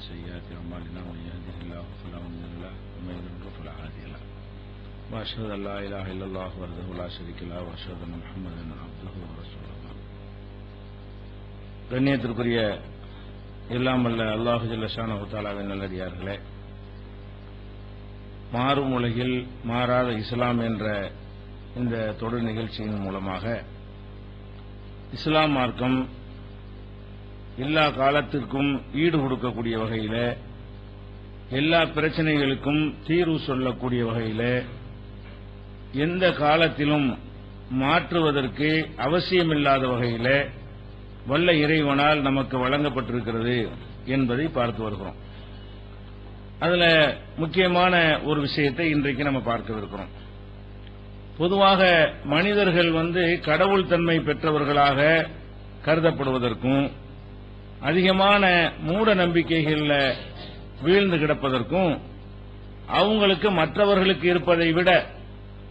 سيئات أعمالنا من يهده الله فلا مضل له ومن يضلل فلا هادي له وأشهد أن لا إله إلا الله وحده لا شريك له وأشهد أن محمدا عبده ورسوله. கண்ணியத்திற்குரிய எல்லாம் வல்ல அல்லாஹு ஜல்ல ஷானஹு தஆலாவின் நல்லடியார்களே, மாறும் உலகில் மாறாத இஸ்லாம் என்ற இந்த தொடர் நிகழ்ச்சியின் மூலமாக இஸ்லாம் மார்க்கம் எல்லா காலத்திற்கும் ஈடு கொடுக்கக்கூடிய வகையில், எல்லா பிரச்சனைகளுக்கும் தீர்வு சொல்லக்கூடிய வகையில், எந்த காலத்திலும் மாற்றுவதற்கு அவசியமில்லாத வகையில் வல்ல இறைவனால் நமக்கு வழங்கப்பட்டிருக்கிறது என்பதை பார்த்து வருகிறோம். அதில் முக்கியமான ஒரு விஷயத்தை இன்றைக்கு நம்ம பார்க்கவிருக்கிறோம். பொதுவாக மனிதர்கள் கடவுள் தன்மை பெற்றவர்களாக கருதப்படுவதற்கும், அதிகமான மூட நம்பிக்கைகளில் வீழ்ந்து கிடப்பதற்கும், அவங்களுக்கு மற்றவர்களுக்கு இருப்பதை விட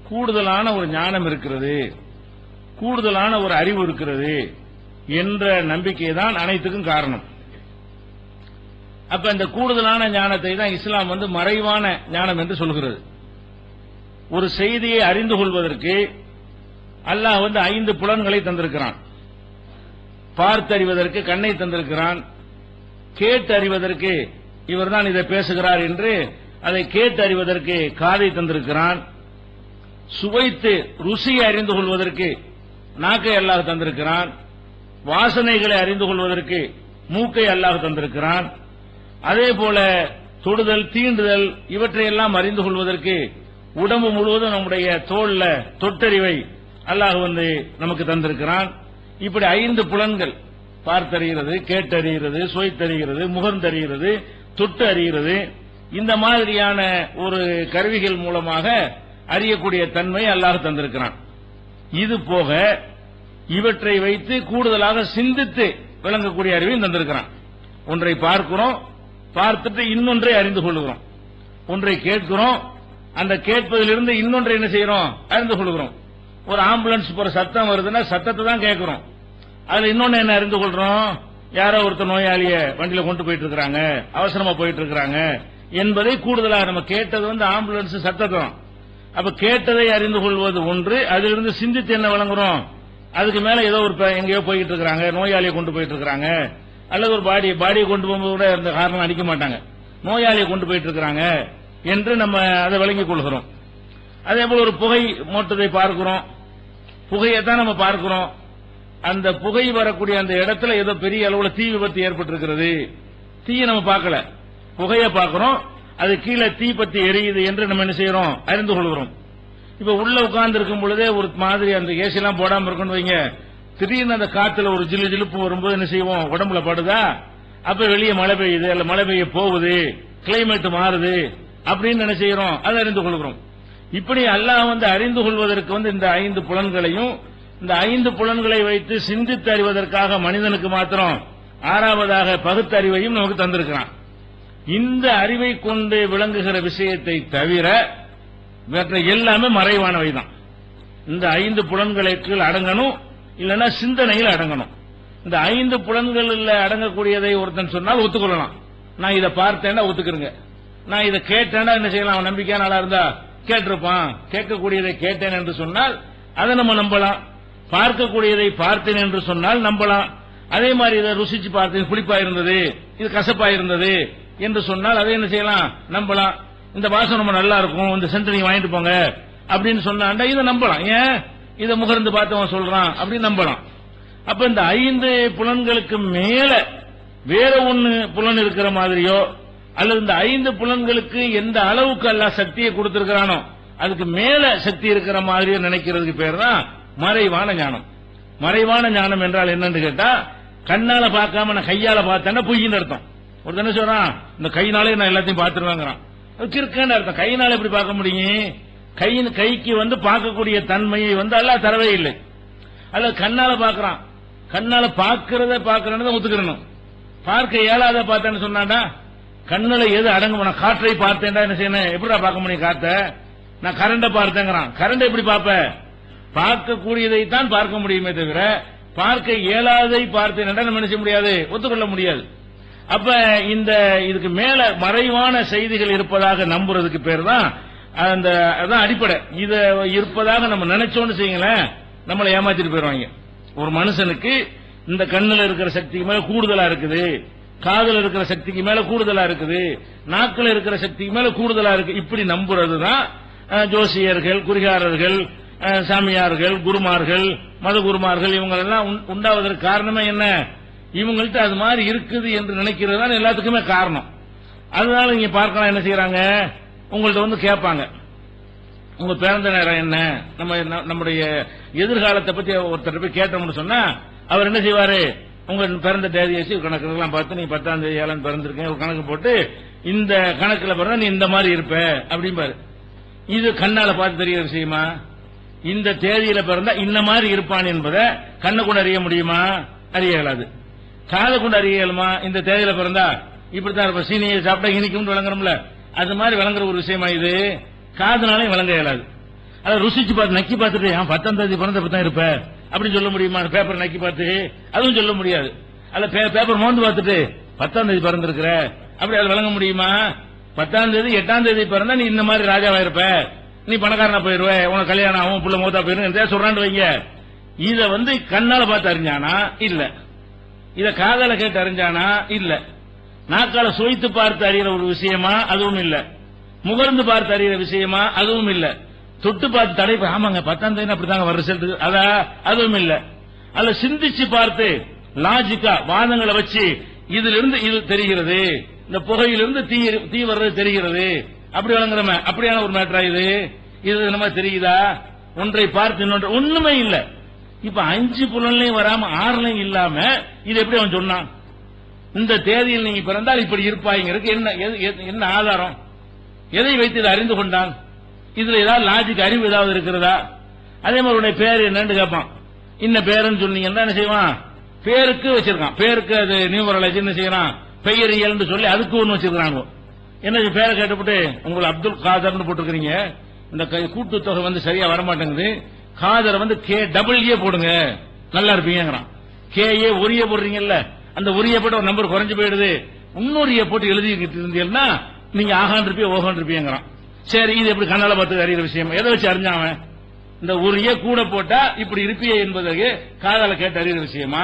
கூடுதலான ஒரு ஞானம் இருக்கிறது, கூடுதலான ஒரு அறிவு இருக்கிறது என்ற நம்பிக்கை தான் அனைத்துக்கும் காரணம். அப்ப இந்த கூடுதலான ஞானத்தை தான் இஸ்லாம் மறைவான ஞானம் என்று சொல்கிறது. ஒரு செய்தியை அறிந்து கொள்வதற்கு அல்லாஹ் 5 புலன்களை தந்திருக்கிறான். பார்த்தறிவதற்கு கண்ணை தந்திருக்கிறான், கேட்டு அறிவதற்கு இவர்தான் இதை பேசுகிறார் என்று அதை கேட்டு அறிவதற்கு காதை தந்திருக்கிறான், சுவைத்து ருசியை அறிந்து கொள்வதற்கு நாக்கை அல்லாஹ் தந்திருக்கிறான், வாசனைகளை அறிந்து கொள்வதற்கு மூக்கை அல்லாஹ் தந்திருக்கிறான், அதே போல தொடுதல் தீண்டுதல் இவற்றையெல்லாம் அறிந்து கொள்வதற்கு உடம்பு முழுவதும் நம்முடைய தோல்ல தொட்டறிவை அல்லாஹ் நமக்கு தந்திருக்கிறான். இப்படி 5 புலன்கள், பார்த்தறிகிறது, கேட்டறிகிறது, சுவைத்தறிகிறது, முகர்ந்தறிகிறது, தொட்டு அறிகிறது, இந்த மாதிரியான ஒரு கருவிகள் மூலமாக அறியக்கூடிய தன்மை அல்லாஹ் தந்திருக்கிறான். இது போக இவற்றை வைத்து கூடுதலாக சிந்தித்து விளங்கக்கூடிய அறிவையும் தந்திருக்கிறான். ஒன்றை பார்க்கிறோம், பார்த்துட்டு இன்னொன்றை அறிந்து கொள்கிறோம். ஒன்றை கேட்கிறோம், அந்த கேட்பதிலிருந்து இன்னொன்றை என்ன செய்யறோம், அறிந்து கொள்கிறோம். ஒரு ஆம்புலன்ஸ் போற சத்தம் வருதுன்னா சத்தத்தை தான் கேட்கிறோம், அதுல இன்னொன்னு என்ன அறிந்து கொள்றோம், யாரோ ஒருத்தர் நோயாளிய வண்டியில கொண்டு போயிட்டு இருக்காங்க, அவசரமா போயிட்டு இருக்காங்க என்பதை கூடுதலாக நம்ம கேட்டது ஆம்புலன்ஸ் சத்தம். அப்ப கேட்டதை அறிந்து கொள்வது ஒன்று, அதிலிருந்து சிந்தித்து என்ன வழங்குறோம், அதுக்கு மேல ஏதோ ஒரு எங்கேயோ போயிட்டு இருக்காங்க, நோயாளியை கொண்டு போயிட்டு இருக்காங்க, அல்லது ஒரு பாடியை கொண்டு போகும்போது கூட இந்த காரணம் அடிக்க மாட்டாங்க, நோயாளியை கொண்டு போயிட்டு இருக்காங்க என்று நம்ம அதை விளங்கிக் கொள்கிறோம். அதே போல ஒரு புகை மூட்டத்தை பார்க்கிறோம், புகையைத்தான் நம்ம பார்க்கிறோம், அந்த புகை வரக்கூடிய அந்த இடத்துல ஏதோ பெரிய அளவுல தீ விபத்து ஏற்பட்டிருக்கிறது, தீயை நம்ம பார்க்கல, புகையை பார்க்கிறோம், அது கீழே தீ பத்தி எரியுது என்று நம்ம என்ன செய்யறோம், அறிந்து கொள்கிறோம். இப்ப உள்ள உட்கார்ந்து இருக்கும் பொழுதே ஒரு மாதிரி அந்த ஏசி எல்லாம் போடாம இருக்கணும் வைங்க, திடீர்னு அந்த காத்துல ஒரு ஜில்லு ஜிலுப்பு வரும்போது என்ன செய்வோம், உடம்புல படுதா, அப்ப வெளியே மழை பெய்யுது, அல்ல மழை பெய்ய போகுது, கிளைமேட் மாறுது அப்படின்னு என்ன செய்யறோம், அதை அறிந்து கொள்கிறோம். இப்படி அல்லாஹ் அறிந்து கொள்வதற்கு இந்த 5 புலன்களையும், இந்த 5 புலன்களை வைத்து சிந்தித்து அறிவதற்காக மனிதனுக்கு மாத்திரம் 6வதாக பகுத்தறிவையும் நமக்கு தந்திருக்கிறான். இந்த அறிவை கொண்டு விளங்குகிற விஷயத்தை தவிர மற்ற எல்லாமே மறைவானவை தான். இந்த 5 புலன்களுக்கு அடங்கணும், இல்லைன்னா சிந்தனையில் அடங்கணும். இந்த 5 புலன்களில் அடங்கக்கூடியதை ஒருத்தன் சொன்னால் ஒத்துக்கொள்ளலாம், நான் இதை பார்த்தேன்னா ஒத்துக்கிறேங்க, நான் இதை கேட்டேன்னா என்ன செய்யலாம், அவன் நம்பிக்கையான ஆளா இருந்தா கேட்டிருப்பான், கேட்கக்கூடியதை கேட்டேன் என்று சொன்னால் அதை நம்ம நம்பலாம், பார்க்கக்கூடியதை பார்த்தேன் என்று சொன்னால் நம்பலாம். அதே மாதிரி இதை ருசிச்சு பார்த்தேன், புளிப்பா இருந்தது, இது கசப்பா இருந்தது என்று சொன்னால் அதை என்ன செய்யலாம், நம்பலாம். இந்த வாசம் ரொம்ப நல்லா இருக்கும், இந்த சென்ட் நீங்க வாங்கிட்டு போங்க அப்படின்னு சொன்னா இதை நம்பலாம். ஏன், இதை முகர்ந்து பார்த்தவன் சொல்றான் அப்படின்னு நம்பலாம். அப்ப இந்த 5 புலன்களுக்கு மேல வேற ஒன்னு புலன் இருக்கிற மாதிரியோ, அல்லது இந்த 5 புலன்களுக்கு எந்த அளவுக்கு அல்லாஹ் சக்தியை கொடுத்திருக்கிறானோ அதுக்கு மேல சக்தி இருக்கிற மாதிரியோ நினைக்கிறதுக்கு பேர் தான் மறைவான ஞானம். மறைவான ஞானம் என்றால் என்னன்னு கேட்டா, கண்ணால பார்க்காம நான் கையால பார்த்தேன்னா பொய்ன்னு அர்த்தம். ஒரு தானே சொல்றான், இந்த கையினாலே நான் எல்லாத்தையும் பார்த்துருவாங்கிறான், கிறுக்கன்னு அர்த்தம். கையினால எப்படி பார்க்க முடியும், கைக்கு பார்க்கக்கூடிய தன்மையை அல்லாஹ் தரவே இல்லை. அல்ல கண்ணால பார்க்கறான், கண்ணால பார்க்கறத பார்க்கறன்னு ஒத்துக்கிறணும். பார்க்க இயலாத பார்த்தேன்னு சொன்னாடா, கண்ணுல எது அடங்கும், நான் காற்றை பார்த்தேன்டா என்ன செய்யணும், எப்படிடா பார்க்க முடியும் காத்த, நான் கரண்ட பார்த்தேங்கிறான், கரண்ட் எப்படி பார்ப்ப, பார்க்கக்கூடியதைத்தான் பார்க்க முடியுமே தவிர பார்க்க இயலாதை பார்த்தேன் நம்ம என்ன செய்ய முடியாது, ஒத்துக்கொள்ள முடியாது. அப்ப இந்த இதுக்கு மேல மறைவான செய்திகள் இருப்பதாக நம்புறதுக்கு பேர் தான் அதான் அடிப்படை. இத இருப்பதாக நம்ம நினைச்சோன்னு செய்யுங்களேன், நம்மளை ஏமாத்திட்டு போயிருவாங்க. ஒரு மனுஷனுக்கு இந்த கண்ணுல இருக்கிற சக்திக்கு மேல கூடுதலா இருக்குது, காதுல இருக்கிற சக்திக்கு மேல கூடுதலா இருக்குது, நாக்குல இருக்கிற சக்திக்கு மேல கூடுதலா இருக்கு, இப்படி நம்புறதுதான் ஜோசியர்கள், குறிகாரர்கள், சாமியார்கள், குருமார்கள், மத குருமார்கள் இவங்க எல்லாம் உண்டாவதற்கு காரணமே என்ன? இவங்கள்ட்ட அது மாதிரி இருக்குது என்று நினைக்கிறது தான் எல்லாத்துக்குமே காரணம். அதனால நீங்க பார்க்கலாம், என்ன செய்யறாங்க, உங்கள்ட்ட வந்து கேட்பாங்க, உங்க பிறந்த நேரம் என்ன, நம்முடைய எதிர்காலத்தை பத்தி ஒருத்தர் போய் கேட்டோம்னு சொன்னா அவர் என்ன செய்வாரு, உங்க பிறந்த தேதி வச்சு கணக்கெல்லாம் பார்த்து நீ 10ஆம் தேதி 7 பிறந்திருக்கேன் ஒரு கணக்கு போட்டு இந்த கணக்குல பிறந்தா நீ இந்த மாதிரி இருப்ப அப்படிம்பாரு. இது கண்ணால பார்த்து தெரிகிற விஷயமா? இந்த தேதியில பிறந்தா இந்த மாதிரி இருப்பான் என்பதை கண்ணை கொண்டு அறிய முடியுமா? அறிய இயலாது. காதை கொண்டு அறிய இயலுமா? இந்த தேதியில பிறந்தா இப்படித்தான் இருப்ப, சீனியை சாப்பிட்டா இனிக்கும் விளங்குறோம்ல, அது மாதிரி விளங்குற ஒரு விஷயமா இது? காதுனாலே விளங்க இயலாது. அதை ருசிச்சு பார்த்து நக்கி பார்த்துட்டு 10ஆம் தேதி பிறந்த தான் இருப்ப அப்படின்னு சொல்ல முடியுமா? பேப்பர் நக்கி பார்த்து அதுவும் சொல்ல முடியாது. அல்ல பேப்பர் மோந்து பார்த்துட்டு 10ஆம் தேதி பிறந்திருக்கிற அப்படி அது விளங்க முடியுமா? 10ஆம் தேதி 8ஆம் தேதி பிறந்தா நீ இந்த மாதிரி ராஜாவா இருப்ப, நீ பணக்காரனா போயிருவ, உனக்கு கல்யாணம் ஆகும், புள்ள மோதா போயிரும் சொல்றான்னு வைங்க. இத கண்ணால பார்த்து அறிஞ்சானா? இல்ல. இத காதால கேட்டு அறிஞ்சானா? இல்ல. நாக்கால சுவைத்து பார்த்து அறிகிற ஒரு விஷயமா? அதுவும் இல்ல. முகர்ந்து பார்த்து அறிகிற விஷயமா? அதுவும் இல்ல. தொட்டு பார்த்து தடை, ஆமாங்க 10ஆம் தேதி அப்படித்தாங்க வர ரிசல்ட், அதுவும் இல்ல. அல்ல சிந்திச்சு பார்த்து லாஜிக்கா வாதங்களை வச்சு இதுல இருந்து இது தெரிகிறது, இந்த புகையிலிருந்து தீ வர்றது தெரிகிறது, அப்படி வழங்குறமே அப்படியான ஒரு மேட்டரா இது? இது நம்ம தெரியுதா? ஒன்றை பார்த்து இன்னொன்று ஒண்ணுமே இல்ல. இப்ப 5 புலன்லையும் வராம 6லையும் இல்லாம இது எப்படி அவன் சொன்னான்? இந்த தேதியில் நீங்க பிறந்தால் இப்படி இருப்பாய்ங்கிறதுக்கு என்ன ஆதாரம்? எதை வைத்து இதை அறிந்து கொண்டான்? இதுல ஏதாவது லாஜிக் அறிவு ஏதாவது இருக்கிறதா? அதே மாதிரி உடைய பேர் என்னன்னு கேட்பான். இன்ன பேருன்னு சொன்னீங்கன்னா என்ன செய்வான்? பேருக்கு வச்சிருக்கான், பேருக்கு அது நியூமராலஜி என்ன செய்யறான், பெயரியல் சொல்லி அதுக்கு ஒண்ணு வச்சிருக்காங்க. என்ன பேரை கேட்டுப்பட்டு உங்களை அப்துல் காதர்னு போட்டுக்கிறீங்க, இந்த கூட்டுத்தொகை சரியா வரமாட்டேங்குது, காதரை KEE போடுங்க நல்லா இருப்பீங்கிறான். KE ஒரிய போடுறீங்கல்ல, அந்த ஒரிய போட்டு ஒரு நம்பர் குறைஞ்சு போயிடுது, இன்னொரு போட்டு எழுதிக்கிட்டு இருந்தீங்கன்னா நீங்க ஆகான் இருப்பீங்க ஓகான் இருப்பீங்கிறான். சரி, இது எப்படி கண்ணால பார்த்து அறிகிற விஷயம்? எதை வச்சு அறிஞ்சாவன்? இந்த ஒரிய கூட போட்டா இப்படி இருப்பியே என்பதற்கு காதால கேட்டு அறிகிற விஷயமா,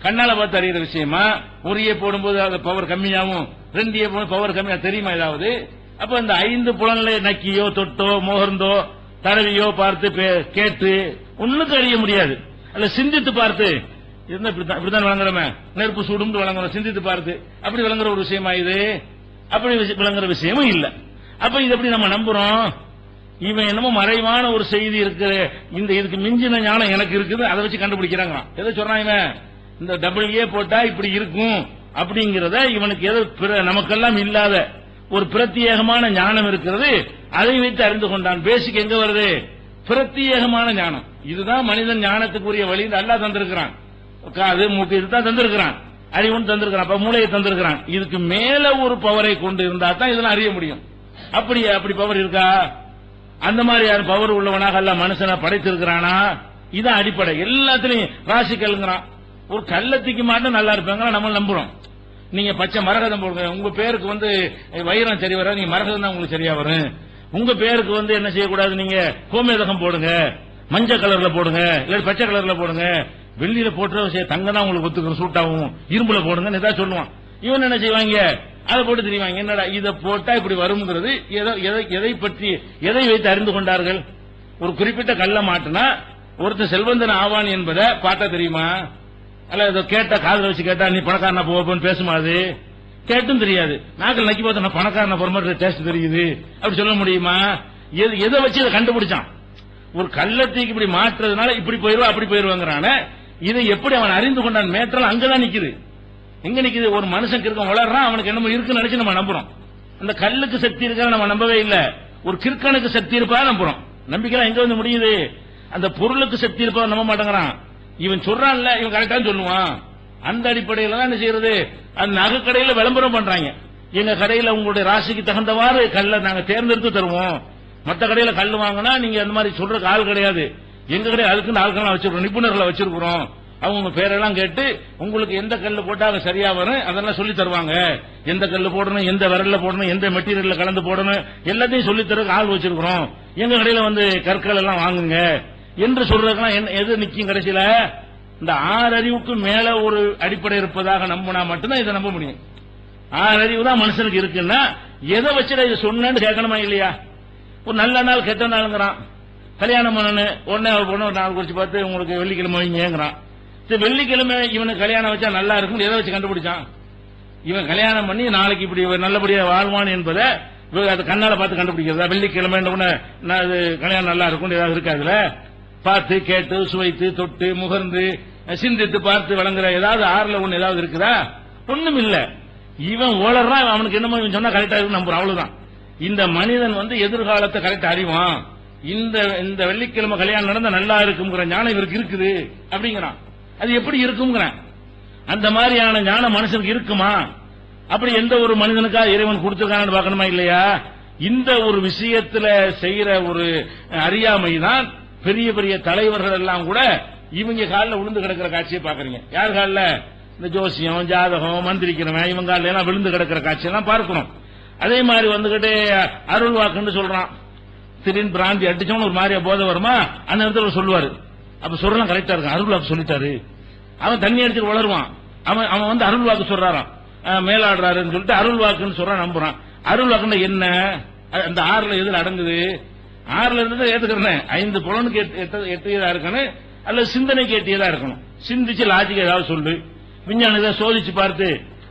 கண்ணால பார்த்து அறிகிற விஷயமா? ஒரிய போடும்போது அது பவர் கம்மியாகும், 2 போது பவர் கம்மியா தெரியுமா ஏதாவது? அப்ப இந்த 5 புலன்ல நக்கியோ தொட்டோ முகர்ந்தோ தடவியோ பார்த்து கேட்டு ஒண்ணுக்கு அறிய முடியாது. அல்ல சிந்தித்து பார்த்து இப்படித்தான் வழங்குறமே, நெருப்பு சூடும் வழங்குறோம், சிந்தித்து பார்த்து அப்படி வழங்குற ஒரு விஷயமா இது? அப்படி விளங்குற விஷயமும் இல்ல. அப்ப இது எப்படி நம்ம நம்புறோம்? இவன் என்னமோ மறைவான ஒரு செய்தி இருக்கு, இந்த இதுக்கு மிஞ்சின ஞானம் எனக்கு இருக்குது, அதை வச்சு கண்டுபிடிக்கிறாங்க. எதை சொல்றான் இவன்? இந்த AA போட்டா இப்படி இருக்கும் அப்படிங்கறத இவனுக்கு ஏதோ நமக்கெல்லாம் இல்லாத ஒரு பிரத்யேகமான ஞானம் இருக்கிறது, அதை வைத்து அறிந்து கொண்டான். பேசிக் எங்க வருது? பிரத்யேகமான ஞானம். இதுதான் மனிதன் ஞானத்துக்குரிய வழி அல்லாஹ் தந்திருக்கிறான். காது மூக்கு இதுதான் தந்திருக்கிறான், அறிவுன்னு தந்திருக்கிறான், அப்ப மூளையை தந்திருக்கிறான். இதுக்கு மேல ஒரு பவரை கொண்டு இருந்தா தான் இதெல்லாம் அறிய முடியும். அப்படி பவர் இருக்கா? அந்த மாதிரி யாரும் பவர் உள்ளவனாக அல்ல மனுஷனை படைத்திருக்கிறானா? இதான் அடிப்படை. எல்லாத்திலையும் ராசி கல்லுங்கிறான். ஒரு கள்ளத்திக்கு மாட்டும் நல்லா இருப்பாங்க நம்ம நம்புறோம். நீங்க பச்சை மரகதம் போடுங்க, உங்க பேருக்கு வைரம் சரி வர, நீங்க மரகதம் தான் உங்களுக்கு சரியா வரும். உங்க பேருக்கு என்ன செய்யக்கூடாது, நீங்க கோமேதகம் போடுங்க, மஞ்சள் கலர்ல போடுங்க, இல்ல பச்சை கலர்ல போடுங்க, வெள்ளியில போட்டு தங்க தான் உங்களுக்கு ஒத்துக்கிற சூட்டாகும், இரும்புல போடுங்கன்னு ஏதாவது சொல்லுவான். இவன் என்ன செய்வாங்க, அதை போட்டு தெரியுவாங்க. என்னடா இதை போட்டா இப்படி வருங்கிறது எதை பற்றி எதை வைத்து அறிந்து கொண்டார்கள்? ஒரு குறிப்பிட்ட கல்ல மாட்டினா ஒருத்தர் செல்வந்தன் ஆவான் என்பதை பார்த்தா தெரியுமா? அல்ல இதை கேட்டா காதல வச்சு கேட்டா நீ பணக்காரனா போன்னு பேசுமா? அது கேட்டும் தெரியாது. நாக்கள் நக்கி பார்த்தா நான் பணக்காரனா போற மாதிரி டேஸ்ட் தெரியுது அப்படி சொல்ல முடியுமா? எதை வச்சு இதை கண்டுபிடிச்சான்? ஒரு கள்ளத்துக்கு இப்படி மாற்றுறதுனால இப்படி போயிருவா அப்படி போயிருவாங்கிறான. இதை எப்படி அவன் அறிந்து கொண்டான்? மேற்றல் அங்கதான் நிக்குது. எங்க நிக்குது? ஒரு மனுஷன் கிறுக்கன் வளர்றான், அவனுக்கு என்னமோ இருக்குன்னு நினைச்சு நம்ம நம்புறோம். அந்த கல்லுக்கு சக்தி இருக்கா நம்ம நம்பவே இல்ல. ஒரு கிறுக்கனுக்கு சக்தி இருப்பா நம்புறோம். நம்பிக்கை எங்க முடியுது? அந்த பொருளுக்கு சக்தி இருப்பா நம்ப மாட்டேங்கிறான். இவன் சொல்றான்ல, இவன் கரெக்டா சொல்லுவான். அந்த அடிப்படையில தான் என்ன செய்யறது? அந்த நகை கடையில விளம்பரம் பண்றாங்க. எங்க கடையில உங்களுடைய ராசிக்கு தகுந்தவாறு கல்லை நாங்க தேர்ந்தெடுத்து தருவோம். மற்ற கடையில கல் வாங்கினா நீங்க அந்த மாதிரி சொல்றதுக்கு ஆள் கிடையாது. எங்க கடையில் அதுக்குன்னு ஆட்கள் வச்சிருக்கோம், நிபுணர்களை வச்சிருக்கிறோம் அவங்க பேரெல்லாம் கேட்டு உங்களுக்கு எந்த கல்லு போட்டா சரியா வரும் அதெல்லாம் சொல்லி தருவாங்க. எந்த கல்லு போடணும், எந்த விரல்ல போடணும், எந்த மெட்டீரியல்ல கலந்து போடணும் எல்லாத்தையும் சொல்லி தர ஆள் வச்சிருக்கிறோம். எங்க கடையில வந்து கற்கள் எல்லாம் வாங்குங்க என்று சொல்றதுக்கெல்லாம் எது நிக்கும் கடைசியில? இந்த 6 அறிவுக்கு மேல ஒரு அடிப்படை இருப்பதாக நம்பினா மட்டும்தான் இதை நம்ப முடியும். 6 அறிவு தான் மனுஷனுக்கு இருக்குன்னா எதை வச்சுட இதை சொன்னு கேட்கணுமா இல்லையா? ஒரு நல்ல நாள் கெட்ட நாளுங்கிறான், கல்யாணம் பண்ணனு உடனே ஒரு பொண்ணு ஒரு நாள் குறிச்சு பார்த்து உங்களுக்கு வெள்ளிக்கிழமை வைங்கிறான். சரி, வெள்ளிக்கிழமை இவனுக்கு கல்யாணம் வச்சா நல்லா இருக்கும் எதை வச்சு கண்டுபிடிச்சான்? இவன் கல்யாணம் பண்ணி நாளைக்கு இப்படி நல்லபடியா வாழ்வான் என்பதை அது கண்ணால பார்த்து கண்டுபிடிக்கிறதா? வெள்ளிக்கிழமை கல்யாணம் நல்லா இருக்கும் ஏதாவது இருக்காதுல? பார்த்து கேட்டு சுவைத்து தொட்டு முகர்ந்து சிந்தித்து பார்த்து வழங்குற ஏதாவது 6ல 1 ஏதாவது இருக்குதா? ஒண்ணும் இல்ல. இவன் ஓளறான், அவனுக்கு என்னமோ இவன் சொன்னா கரெக்டா இருக்கு நம்புறான், அவ்வளவுதான். இந்த மனிதன் வந்து எதிர்காலத்தை கரெக்டா அறிவான். இந்த வெள்ளிக்கிழமை கல்யாணம் நடந்தா நல்லா இருக்குங்கிற ஞானம் இவருக்கு இருக்குது அப்படிங்கிறான். அது எப்படி இருக்குங்கிறான். அந்த மாதிரியான ஞானம் மனுஷனுக்கு இருக்குமா? அப்படி எந்த ஒரு மனிதனுக்கா இறைவன் கொடுத்திருக்கான்னு பார்க்கணுமா இல்லையா? இந்த ஒரு விஷயத்துல செய்யற ஒரு அறியாமை தான் பெரிய பெரிய தலைவர்கள் எல்லாம் கூட இவங்க காலில் விழுந்து கிடக்கிற காட்சியை பாக்குறீங்க. யார் காலில்? இந்த ஜோசியம் ஜாதகம் மந்திரிக்கிறவன் இவங்க காலில் எல்லாம் விழுந்து கிடக்கிற காட்சியெல்லாம் பார்க்கணும். அதே மாதிரி வந்துகிட்டு அருள் வாக்குன்னு சொல்றான். திடீர்னு பிராந்தி அடிச்சவனு ஒரு மாதிரியா போதை வருமா, அந்த இடத்துல சொல்லுவாரு. அப்ப சொல்றலாம் கரெக்டா இருக்கும், அருள் வாக்கு சொல்லிட்டாரு. அவன் தண்ணி அடிச்சுட்டு வளருவான். அவன் வந்து அருள் வாக்கு சொல்றாராம், மேலாடுறாருன்னு சொல்லிட்டு அருள் வாக்குன்னு சொல்றான், நம்புறான். அருள் வாக்குன்னா என்ன? அந்த 6ல எதுல அடங்குது? 6ல இருந்து ஏத்துக்கிறேன். 5 புலனுக்கு எட்டியதா இருக்கணும், அல்லது சிந்தனைக்கு எட்டியதா இருக்கணும். சிந்திச்சு லாஜிக் ஏதாவது சொல்லு. விஞ்ஞானத்தை சோதிச்சு பார்த்து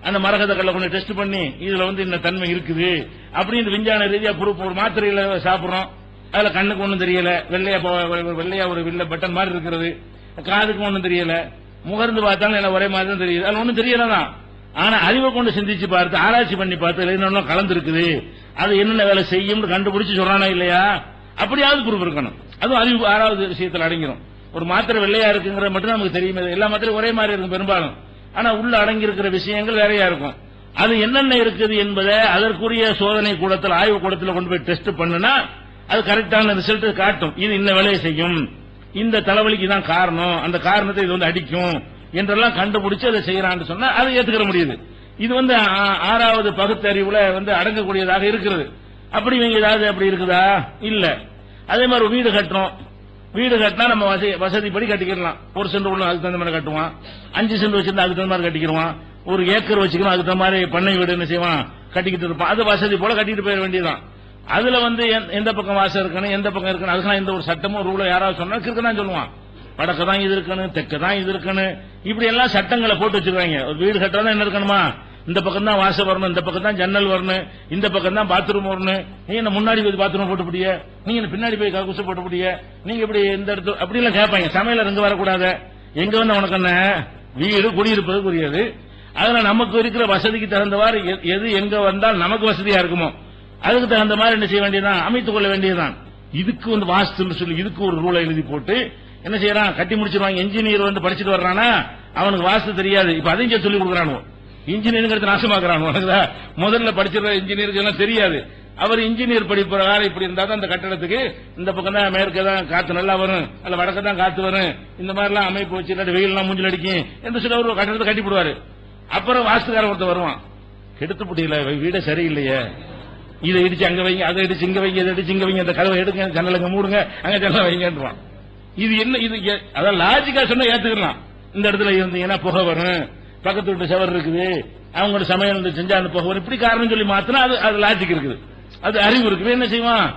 அந்த மரகத கல்ல கொண்டு டெஸ்ட் பண்ணி இதுல வந்து இந்த தன்மை இருக்குது அப்படின்னு விஞ்ஞான ரீதியா ப்ரூஃப். ஒரு மாத்திரையில சாப்பிடுறோம், அதுல கண்ணுக்கு ஒண்ணும் தெரியல, வெள்ளையா ஒரு வில்ல பட்டன் மாதிரி இருக்கிறது, காதுக்கு ஒண்ணும் தெரியல, முகர்ந்து பார்த்தாலும் எல்லாம் ஒரே மாதிரி தான் தெரியுது, அது ஒண்ணும் தெரியலதான். ஆனா அறிவை கொண்டு சிந்திச்சு பார்த்து ஆராய்ச்சி பண்ணி பார்த்து என்னென்ன கலந்து இருக்குது, அது என்னென்ன வேலை செய்யும் கண்டுபிடிச்சு சொல்றானா இல்லையா? அப்படியாவது ப்ரூஃப் இருக்கணும். அதுவும் அறிவு 6வது விஷயத்தில் அடங்கிடும். ஒரு மாத்திரை வெள்ளையா இருக்குங்கிற மட்டும் நமக்கு தெரியுமே, எல்லா மாத்திரையும் ஒரே மாதிரி இருக்கும் பெரும்பாலும். ஆனா உள்ள அடங்கி இருக்கிற விஷயங்கள் வேறையா இருக்கும். அது என்னென்ன இருக்குது என்பதை அதற்குரிய சோதனை கூடத்தில் ஆய்வு கூடத்தில் கொண்டு போய் டெஸ்ட் பண்ணுனா அது கரெக்டான ரிசல்ட் காட்டும். இது இந்த வேலையை செய்யும், இந்த தலைவலிக்கு தான் காரணம், அந்த காரணத்தை இது வந்து அடிக்கும் என்றெல்லாம் கண்டுபிடிச்சு அதை செய்யறான்னு சொன்னா அதை ஏத்துக்கிற முடியுது. இது வந்து 6வது பகுத்தறிவுல வந்து அடங்கக்கூடியதாக இருக்கிறது. அப்படி இவங்க ஏதாவது அப்படி இருக்குதா? இல்ல. அதே மாதிரி வீடு கட்டுறோம், வீடு கட்டினா நம்ம வசதிப்படி கட்டிக்கலாம். 1 சென்ட் உள்ள அதுக்கு தகுந்த மாதிரி கட்டுவான், 5 சென்ட் வச்சிருந்தா அதுக்கு தகுந்த மாதிரி கட்டிக்கிடுவான், 1 ஏக்கர் வச்சுக்கணும் அதுக்கு தகுந்த மாதிரி பண்ணை வீடு என்ன செய்வான் கட்டிக்கிட்டு இருப்பான். அது வசதி போல கட்டிட்டு போயிட வேண்டியதான். அதுல வந்து எந்த பக்கம் வாசல் இருக்கணும் எந்த பக்கம் இருக்கணும் அதுக்கெல்லாம் எந்த ஒரு சட்டமோ ரூலோ யாராவது சொன்னா கிறுக்கதான் சொல்லுவான். வடக்கு தான் இது இருக்கணும், தெற்கு தான் இது இருக்கணும், இப்படி எல்லாம் சட்டங்களை போட்டு வச்சிருக்காங்க. ஒரு வீடு கட்டுறதா என்ன இருக்கணுமா, இந்த பக்கம் தான் வாசல் வரணும், இந்த பக்கம் தான் ஜன்னல் வரணும், இந்த பக்கம் தான் பாத்ரூம் வரணும், நீங்க என்ன முன்னாடி போய் பாத்ரூம் போட்டுப்படிய, நீங்க என்ன பின்னாடி போய் ககுசு போட்டுப்படிய, நீங்க இப்படி இந்த இடத்துல அப்படி எல்லாம் கேட்பாங்க. சமையல இங்க வரக்கூடாது, எங்க வந்து உனக்கு என்ன வீடு குடியிருப்பதுக்குரியது. அதுல நமக்கு இருக்கிற வசதிக்கு தகுந்தவாறு எது எங்க வந்தால் நமக்கு வசதியா இருக்குமோ அதுக்கு தகுந்த மாதிரி என்ன செய்ய வேண்டியதான், அமைத்துக் கொள்ள வேண்டியதுதான். இதுக்கு வந்து வாஸ்துன்னு சொல்லி இதுக்கு ஒரு ரூலை எழுதி போட்டு என்ன செய்யறான், கட்டி முடிச்சிருவாங்க. இன்ஜினியர் வந்து படிச்சுட்டு வர்றானா அவனுக்கு வாஸ்து தெரியாது, இப்ப அதையும் சொல்லி கொடுக்குறானோ. இன்ஜினியரிங் நாசமாக்குறானோ. முதல்ல படிச்சிருந்த இன்ஜினியருக்கு எல்லாம் தெரியாது. அவர் இன்ஜினியர் படிப்பிரகாரம் இப்படி இருந்தா தான் அந்த கட்டடத்துக்கு இந்த பக்கம் தான் மேற்கு தான் காத்து நல்லா வரும், அல்ல வடக்கு தான் காத்து வரும், இந்த மாதிரி எல்லாம் அமைப்பு வச்சு இல்லாட்டி வெயில் எல்லாம் மூஞ்சில் அடிக்கும் என்று சொல்லி அவர் கட்டடத்தை கட்டி போடுவாரு. அப்புறம் வாஸ்துக்காரன் ஒருத்தர் வருவான், கெடுத்து புட்டியில வீடே சரியில்லையே, இதை இடிச்சு அங்க வைங்க, அதை இடிச்சு இங்க வைங்க, இதை இடிச்சு இங்க வைங்க, இந்த கதவை எடுங்க, ஜன்னலுங்க மூடுங்க, அங்க ஜன்னல் வைங்கன்றான். இது என்ன, இது அதான் லாஜிக்கா சொன்னா ஏத்துக்கலாம். இந்த இடத்துல இருந்தீங்கன்னா புகை வரும், பக்கத்து வீட்டு செவர் இருக்குது, அவங்களோட சமையல் செஞ்சா அந்த புகை வரும், இப்படி காரணம் சொல்லி மாத்தினா அது லாஜிக் இருக்குது, அது அறிவு இருக்குது. என்ன செய்வான்,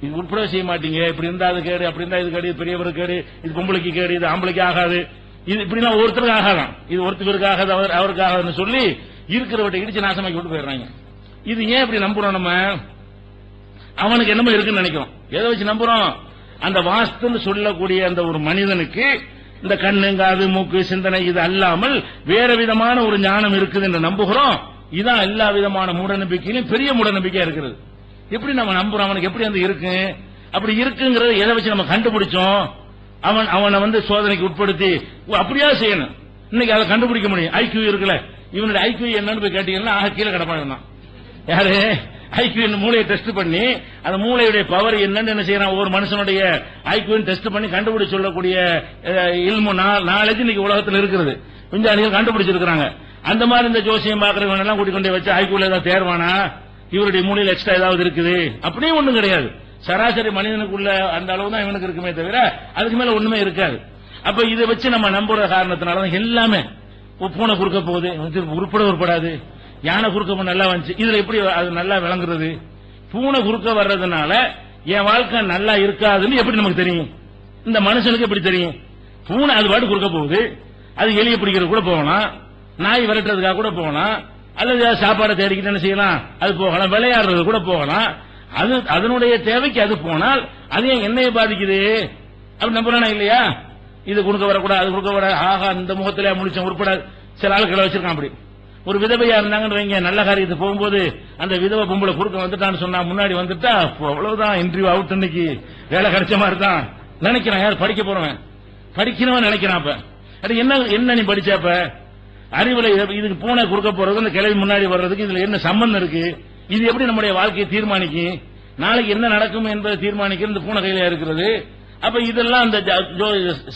இது உட்பட செய்ய மாட்டீங்க, இப்படி இருந்தா அது கேடு, அப்படி இருந்தா இது கேடு, பெரியவருக்கு கேடு, இது பொம்பளைக்கு கேடு, இது ஆம்பளைக்கு ஆகாது, இது இப்படின்னா ஒருத்தருக்கு ஆகாதான், இது ஒருத்தருக்கு ஆகாது, அவருக்கு ஆகாதுன்னு சொல்லி இருக்கிறவட்டை இடிச்சு நாசமாக்கி விட்டு போயிடுறாங்க. இது ஏன் இப்படி நம்புறோம் நம்ம? அவனுக்கு என்னமோ இருக்குன்னு நினைக்கிறோம். எதை வச்சு நம்புறோம்? அந்த வாஸ்துன்னு சொல்லக்கூடிய அந்த ஒரு மனிதனுக்கு இந்த கண்ணு காது மூக்கு சிந்தனை இது அல்லாமல் வேற விதமான ஒரு ஞானம் இருக்குது என்று நம்புகிறோம். இதான் எல்லா விதமான மூட நம்பிக்கையிலும் பெரிய மூட நம்பிக்கையா இருக்கிறது. எப்படி நம்ம நம்புறோம்? அவனுக்கு எப்படி அந்த இருக்கு, அப்படி இருக்குங்கிறத எதை வச்சு நம்ம கண்டுபிடிச்சோம்? அவனை வந்து சோதனைக்கு உட்படுத்தி அப்படியா செய்யணும். இன்னைக்கு அதை கண்டுபிடிக்க முடியும். ஐக்கியூ இருக்குல்ல, இவனுடைய ஐக்கியூ என்னன்னு போய் கேட்டீங்கன்னா கீழே கிடப்பான். யாரு ஐக்கியூ மூளையை டெஸ்ட் பண்ணி அந்த மூளையுடைய பவர் என்னன்னு என்ன செய்யறான், ஒவ்வொரு மனுஷனுடைய ஐக்கியூ டெஸ்ட் பண்ணி கண்டுபிடிச்சு சொல்லக்கூடிய இல்மு நாலேஜ் இன்னைக்கு உலகத்தில் இருக்கிறது, விஞ்ஞானிகள் கண்டுபிடிச்சிருக்காங்க. அந்த மாதிரி இந்த ஜோசியம் பாக்குறவங்க எல்லாம் கூட்டிக் கொண்டே வச்சு ஐக்கியூல ஏதாவது தேர்வானா, இவருடைய மூளையில் எக்ஸ்ட்ரா ஏதாவது இருக்குது அப்படியும் ஒண்ணும் கிடையாது. சராசரி மனிதனுக்குள்ள அந்த அளவு தான் இவனுக்கு இருக்குமே தவிர அதுக்கு மேல ஒண்ணுமே இருக்காது. அப்ப இதை வச்சு நம்ம நம்புற காரணத்தினாலதான் எல்லாமே பூனை குறுக்க போகுது, உருப்படாது, யானை குறுக்க நல்லா வந்துச்சு, இதுல எப்படி அது நல்லா விளங்குறது? பூனை குறுக்க வர்றதுனால என் வாழ்க்கை நல்லா இருக்காதுன்னு எப்படி நமக்கு தெரியும்? இந்த மனுஷனுக்கு எப்படி தெரியும்? பூனை அது பாட்டு குறுக்க போகுது, அது எலிய பிடிக்கிறது கூட போகலாம், நாய் விரட்டுறதுக்காக கூட போகலாம், அல்லது சாப்பாடை தேடிக்கிட்டு என்ன செய்யலாம், அது போகலாம், விளையாடுறது கூட போகலாம். அது அதனுடைய தேவைக்கு அது போனால் அது ஏன் என்னைய பாதிக்குது அப்படி நம்புறானா இல்லையா? இது குறுக்க வரக்கூடாது, அது குறுக்க வர, ஆகா இந்த முகத்திலே முடிச்ச உருப்படாது. சில ஆளுக்களை வச்சிருக்கான் அப்படி. ஒரு விதவையா இருந்தாங்கன்னு வைங்க, நல்ல காரியத்துக்கு போகும்போது அந்த விதவை பொம்பளை குறுக்க வந்துட்டான்னு சொன்னா முன்னாடி வந்துட்டா அவ்வளவுதான், இன்டர்வியூ அவுட், இன்னைக்கு வேலை கிடைச்ச மாதிரி தான் நினைக்கிறான். யார் படிக்க போறவன், படிக்கிறவன் நினைக்கிறான். அப்ப அது என்ன நீ படிச்சப்ப அறிவுல இதுக்கு பூனை குறுக்க போறது, இந்த கிளவி முன்னாடி வர்றதுக்கு இதுல என்ன சம்பந்தம் இருக்கு? இது எப்படி நம்முடைய வாழ்க்கையை தீர்மானிக்கும்? நாளைக்கு என்ன நடக்கும் என்பதை தீர்மானிக்கிறது இந்த பூனை கையில இருக்கிறது. அப்ப இதெல்லாம் அந்த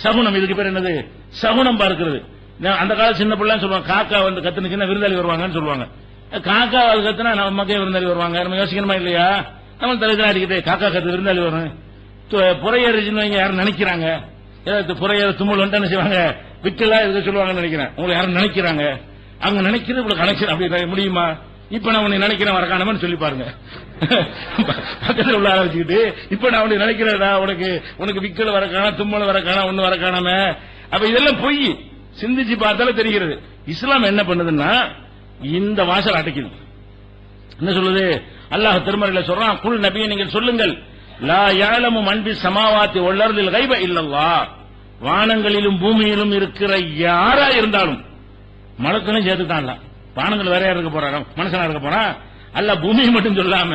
சகுனம், இதுக்கு பேர் என்னது, சகுனம் பார்க்கிறது. அந்த கால சின்ன பிள்ளை சொல்லுவாங்க, காக்கா வந்து கத்துனுச்சுன்னா விருந்தாளி வருவாங்கன்னு சொல்லுவாங்க. காக்கா அது கத்துனா நம்ம மக்கள் விருந்தாளி வருவாங்க, நம்ம யோசிக்கணுமா இல்லையா? நம்ம தலைதான் அடிக்கிட்டே காக்கா கத்து விருந்தாளி வரும். புறையேறுச்சுன்னு யாரும் நினைக்கிறாங்க, ஏதாவது புறையேற தும்மல் வந்து என்ன செய்வாங்க, விக்கலா இருக்க சொல்லுவாங்கன்னு நினைக்கிறேன். உங்களை யாரும் நினைக்கிறாங்க, அவங்க நினைக்கிறது இவ்வளவு கனெக்ஷன் அப்படி முடியுமா? இப்ப நான் உன்னை நினைக்கிறேன் வரக்கானு சொல்லி பாருங்க, பக்கத்தில் உள்ள ஆரம்பிச்சுக்கிட்டு இப்ப நான் உன்னை நினைக்கிறேன், உனக்கு விக்கல் வரக்கான, தும்மல் வரக்கான, ஒண்ணு வரக்கானாம. அப்ப இதெல்லாம் பொய், சிந்திச்சு பார்த்தாலும் தெரிகிறது. இஸ்லாம் என்ன பண்ணுதுன்னா இந்த வாசல் அடைக்குது. என்ன சொல்லுது? அல்லாஹ் திருமறையில சொல்றான், குல் நபியை நீங்கள் சொல்லுங்கள், லா யாலமு மன் பிஸ் சமாவாத்தி வல் அர்தில் கைப இல்லல்லாஹ், வானங்களிலும் பூமியிலும் இருக்கிற யாரா இருந்தாலும், மலக்களையும் சேர்த்துட்டான்ல, வானங்கள் வேற யார் இருக்க போறாங்க, மனுஷனா இருக்க போறான் அல்ல, பூமியை மட்டும் சொல்லாம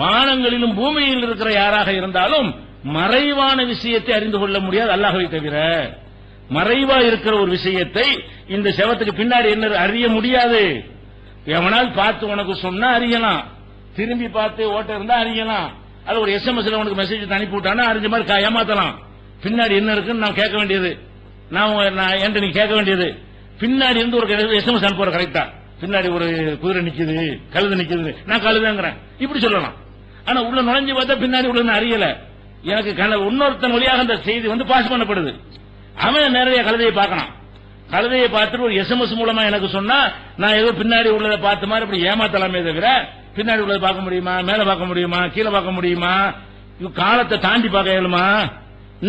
வானங்களிலும் பூமியில் இருக்கிற யாராக இருந்தாலும் மறைவான விஷயத்தை அறிந்து கொள்ள முடியாது அல்லாஹ்வை தவிர. மறைவா இருக்கிற ஒரு விஷயத்தை இந்த செவத்துக்கு பின்னாடி என்ன அறிய முடியாது. எவனால் பார்த்து உனக்கு சொன்னா அறியலாம், திரும்பி பார்த்து ஓட்ட இருந்தா அறியலாம், அது ஒரு எஸ்எம்எஸ்ல உனக்கு மெசேஜ் அனுப்பி விட்டானா அறிஞ்ச மாதிரி ஏமாத்தலாம். பின்னாடி என்ன இருக்குன்னு நான் கேட்க வேண்டியது, நான் என்கிட்ட நீ கேட்க வேண்டியது. பின்னாடி இருந்து ஒரு எஸ்எம்எஸ் அனுப்புற கரெக்டா, பின்னாடி ஒரு குதிரை நிக்குது, கழுது நிக்குது, நான் கழுதுங்கிறேன் இப்படி சொல்லலாம். ஆனா உள்ள நுழைஞ்சு பார்த்தா பின்னாடி உள்ள அறியல, எனக்கு இன்னொருத்தன் வழியாக அந்த செய்தி வந்து பாஸ் பண்ணப்படுது. அவன் நிறைய கழுதையை பார்க்கணும், கழுதையை பார்த்துட்டு ஒரு எஸ்எம்எஸ் மூலமா எனக்கு சொன்னா நான் ஏதோ பின்னாடி உள்ளதை பார்த்த மாதிரி அப்படி ஏமாத்தலாமே தவிர பின்னாடி உள்ளதை பார்க்க முடியுமா, மேல பார்க்க முடியுமா, கீழே பார்க்க முடியுமா, காலத்தை தாண்டி பார்க்க இயலுமா?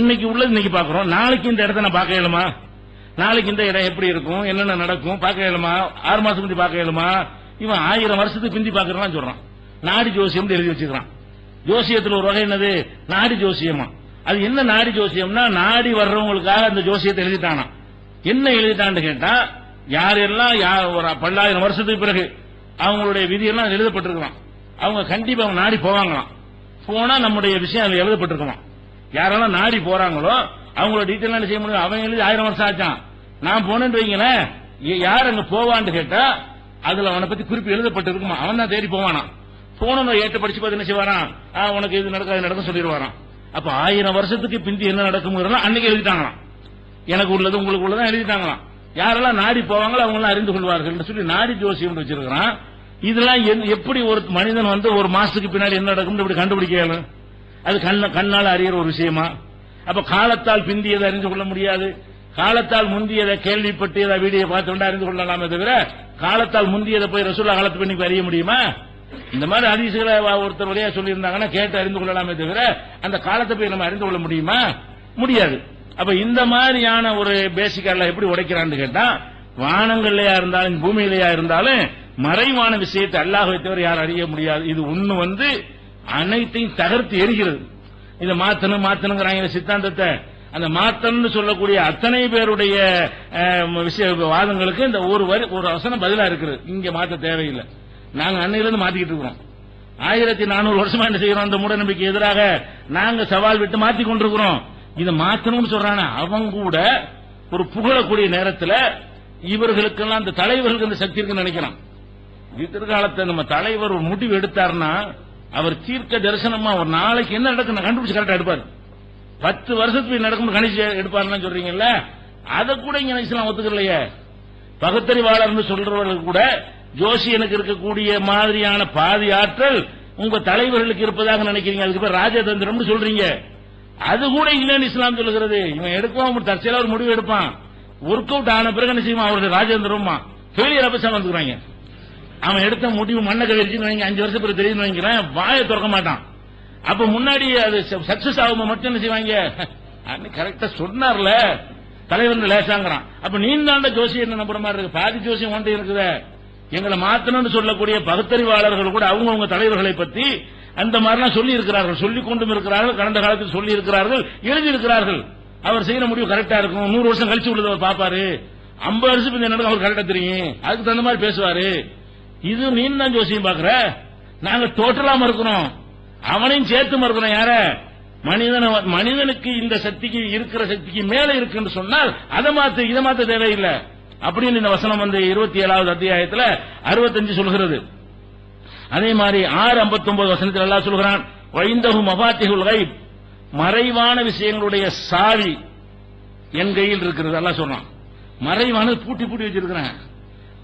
இன்னைக்கு உள்ளது இன்னைக்கு பார்க்கிறோம், நாளைக்கு இந்த இடத்த நான் பார்க்க இயலுமா, நாளைக்கு இந்த இடம் எப்படி இருக்கும், என்னென்ன நடக்கும் பார்க்க இயலுமா, 6 மாசம் பிந்தி பார்க்க இயலுமா? இவன் 1000 வருஷத்துக்கு பிந்தி பார்க்கறான் சொல்றான். நாடி ஜோசியம் எழுதி வச்சுக்கிறான். ஜோசியத்தில் ஒரு வகை என்னது, நாடி ஜோசியமா. அது என்ன நாடி ஜோசியம்னா, நாடி வர்றவங்களுக்காக அந்த ஜோசியத்தை எழுதிட்டானா. என்ன எழுதிட்டான்னு கேட்டா, யாரெல்லாம் ஒரு 10,000 வருஷத்துக்கு பிறகு அவங்களுடைய விதியெல்லாம் எழுதப்பட்டிருக்கலாம், அவங்க கண்டிப்பா அவங்க நாடி போவாங்களாம். போனா நம்முடைய விஷயம் அதுல எழுதப்பட்டிருக்கலாம். யாரெல்லாம் நாடி போறாங்களோ அவங்களோட டீட்டெயில் என்ன செய்ய முடியும், அவங்க எழுதி 1000 வருஷம் ஆச்சான். நான் போனேன்னு வைங்களேன், யார் அங்க போவான்னு கேட்டா அதுல அவனை பத்தி குறிப்பு எழுதப்பட்டிருக்குமா, அவன் தான் தேடி போவானா. போன ஏற்ற படிச்சு பார்த்து என்ன செய்வாரான், உனக்கு இது நடக்காது நடக்கும் சொல்லிடுவாரான். அப்ப 1000 வருஷத்துக்கு பிந்தி என்ன நடக்கும் அன்னைக்கு எழுதிட்டாங்களாம். எனக்கு உள்ளது உங்களுக்கு உள்ளதான் எழுதிட்டாங்களாம். யாரெல்லாம் நாடி போவாங்களோ அவங்க எல்லாம் அறிந்து கொள்வார்கள் சொல்லி நாடி ஜோசியம் வச்சிருக்கிறான். இதெல்லாம் எப்படி ஒரு மனிதன் வந்து ஒரு மாசத்துக்கு பின்னாடி என்ன நடக்கும் இப்படி கண்டுபிடிக்க, அது கண்ணால அறிகிற ஒரு விஷயமா? அப்ப காலத்தால் பிந்தியதை அறிந்து கொள்ள முடியாது, காலத்தால் முந்தியதை கேள்விப்பட்டு வீடியோ பார்த்து அறிந்து கொள்ளலாமே தவிர காலத்தால் முந்தியதை போய் ரசூலுல்லாஹ் காலத்து பண்ணி அறிய முடியுமா? இந்த மாதிரி ஹதீஸ்களை ஒருத்தர் வழியா சொல்லியிருந்தாங்கன்னா கேட்டு அறிந்து கொள்ளலாமே தவிர அந்த காலத்தை போய் நம்ம அறிந்து கொள்ள முடியுமா? முடியாது. அப்ப இந்த மாதிரியான ஒரு பேசிக்கல்ல எப்படி உடைக்கிறான்னு கேட்டா, வானங்கள்லயா இருந்தாலும் பூமியிலேயா இருந்தாலும் மறைவான விஷயத்தை அல்லாஹ்வை தவிர யாரும் அறிய முடியாது. இது ஒண்ணு வந்து அனைத்தையும் தகர்த்து எரிகிறது. இதை மாத்தணுங்கிறாங்க சித்தாந்தத்தை. அந்த மாத்தன்னு சொல்லக்கூடிய அத்தனை பேருடைய வாதங்களுக்கு இந்த ஒரு வசனம் பதிலா இருக்குது. இங்க மாத்த தேவையில்லை. நாங்க அன்னையிலிருந்து மாத்திக்கிட்டு இருக்கிறோம். 1400 வருஷமா என்ன செய்யறோம், அந்த மூட நம்பிக்கை எதிராக நாங்க சவால் விட்டு மாத்தி கொண்டிருக்கிறோம். இதை மாத்தணும்னு சொல்றாங்க. அவங்க கூட ஒரு புகழக்கூடிய நேரத்தில் இவர்களுக்கெல்லாம் அந்த தலைவர்களுக்கு அந்த சக்தி இருக்குன்னு நினைக்கிறான். எதிர்காலத்தை நம்ம தலைவர் ஒரு முடிவு எடுத்தாருன்னா அவர் தீர்க்க தரிசனமா ஒரு நாளைக்கு என்ன நடக்கும் கண்டுபிடிச்சு கரெக்டா எடுப்பார். 10 வருஷத்துக்கு நடக்கும் கணிச்சு எடுப்பாருன்னு சொல்றீங்கல்ல, அதை கூட இங்க இஸ்லாம் ஒத்துக்கலையே. பகுத்தறிவாளர்னு சொல்றவர்கள் கூட ஜோசியனுக்கு இருக்கக்கூடிய மாதிரியான பாதி ஆற்றல் உங்க தலைவர்களுக்கு இருப்பதாக நினைக்கிறீங்க. அதுக்கு பேர் ராஜதந்திரம் சொல்றீங்க. அது கூட இல்லைன்னு இஸ்லாம் சொல்லுகிறது. இவன் எடுக்குவான், தற்செயலா ஒரு முடிவு எடுப்பான், ஒர்க் அவுட் ஆன பிறகு என்ன செய்வான், அவருடைய ராஜதந்திரமா ஃபெயிலியர் அப்ப வந்துக்கிறாங்க. அவன் எடுத்த முடிவு மண்ணை கவிரிச்சுன்னு வைங்க, 5 வருஷம் பிறகு தெரியுன்னு வைக்கிறேன், வாயை திறக்க மாட்டான். அப்ப முன்னாடி அது சக்சஸ் ஆகும் மட்டும் என்ன செய்வாங்க, கரெக்டா சொன்னார்ல தலைவர் லேசாங்கிறான். அப்ப நீ தாண்ட ஜோசியம் என்ன நம்புற மாதிரி இருக்கு, பாதி ஜோசியம் ஒன்று இருக்குது. எங்களை மாத்தணும்னு சொல்லக்கூடிய பகுத்தறிவாளர்கள் கூட அவங்க தலைவர்களை பத்தி அந்த மாதிரிலாம் சொல்லி இருக்கிறார்கள், சொல்லிக் கொண்டும் இருக்கிறார்கள், கடந்த காலத்தில் சொல்லி இருக்கிறார்கள், எழுதி இருக்கிறார்கள். அவர் செய்யற முடிவு கரெக்டா இருக்கும், 100 வருஷம் கழிச்சு உள்ளது அவர் பாப்பாரு, 50 வருஷம் நடக்கும் அவர் கரெக்டா தெரியும், அதுக்கு தகுந்த மாதிரி பேசுவாரு. இது நீ தான் ஜோசியம் பாக்குற, நாங்க டோட்டலா மறுக்கிறோம், அவனையும் சேர்த்து மறுக்கிறோம். யார மனிதனுக்கு இந்த சக்திக்கு இருக்கிற சக்திக்கு மேல இருக்குன்னு சொன்னால் அதை மாத்து இதை மாத்த தேவையில்லை அப்படின்னு இந்த வசனம் 27வது அத்தியாயத்தில் 65 சொல்கிறது. அதே மாதிரி 6:59 வசனத்தில் அல்லாஹ் சொல்கிறான், வைந்தஹு மஃபாத்திஹுல் கைப், மறைவான விஷயங்களுடைய சாவி என் கையில் இருக்கிறது. அல்லாஹ் சொல்றான், மறைவானது பூட்டி பூட்டி வச்சிருக்கிறேன்,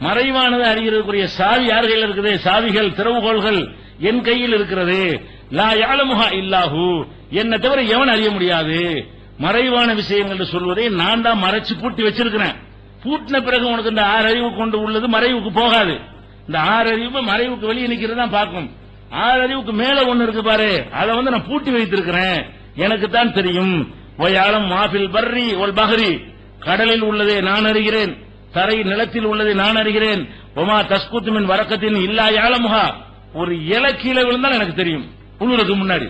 மறைவானது அறிகிறதுக்குரிய சாவி யார் கையில் இருக்குது, சாவிகள் திறவுகோள்கள் என் கையில் இருக்கிறது. லா யஅலமுஹா இல்லாஹு, என்னை தவிர எவன் அறிய முடியாது. மறைவான விஷயங்கள் சொல்வதை நான் தான் மறைச்சு பூட்டி வச்சிருக்கிறேன். பூட்டின பிறகு உனக்கு இந்த 6 அறிவு கொண்டு உள்ளது மறைவுக்கு போகாது. இந்த 6 அறிவு மறைவுக்கு வெளியே நிக்கிறது தான் பார்க்கும். 6 அறிவுக்கு மேல ஒன்னு இருக்கு பாரு, அதை நான் பூட்டி வைத்திருக்கிறேன், எனக்கு தான் தெரியும். வயாலம் மாஃபில் பர்ரி ஒல் பஹரி, கடலில் உள்ளதை நான் அறிகிறேன், தரை நிலத்தில் உள்ளதை நான் அறிகிறேன். ஒமா தஸ்குத்து மின் வரக்கத்தின் இல்லா யாலமுஹா, ஒரு இலை கீழே விழுந்தால் எனக்கு தெரியும், உழுவுறதுக்கு முன்னாடி,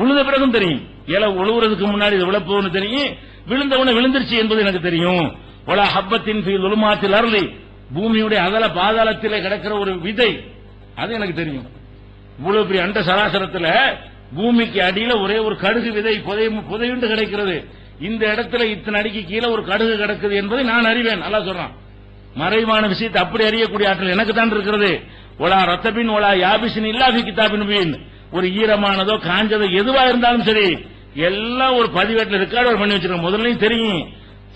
உழுத பிறகும் தெரியும். இலை உழுவுறதுக்கு முன்னாடி இது விழப்போன்னு தெரியும், விழுந்தவன விழுந்துருச்சு என்பது எனக்கு தெரியும். ஒலா ஹப்பத்தின் ஃபீ லுலுமாத்தில் அர்லி, பூமியுடைய அகல பாதாளத்திலே கிடக்கிற ஒரு விதை, அது எனக்கு தெரியும். இவ்வளவு பெரிய அண்ட சராசரத்தில் பூமிக்கு அடியில ஒரே ஒரு கடுகு விதை புதையுண்டு கிடைக்கிறது. இந்த இடத்துல இத்தனை அடிக்கு கீழே ஒரு கடுகு கிடக்குது என்பதை நான் அறிவேன். அல்லாஹ் சொல்றான், மறைவான விஷயத்தை அப்படி அறியக்கூடிய ஆற்றல் எனக்கு தான் இருக்கிறது. ஒலா ரத்தபின் ஒலா யாபிசின் இல்லாஃபி கிதாபின் முபீன், ஒரு ஈரமானதோ காஞ்சதோ எதுவா இருந்தாலும் சரி எல்லாம் ஒரு பதிவேட்டில் ரெக்கார்டு பண்ணி வச்சிருக்கேன். முதல்லையும்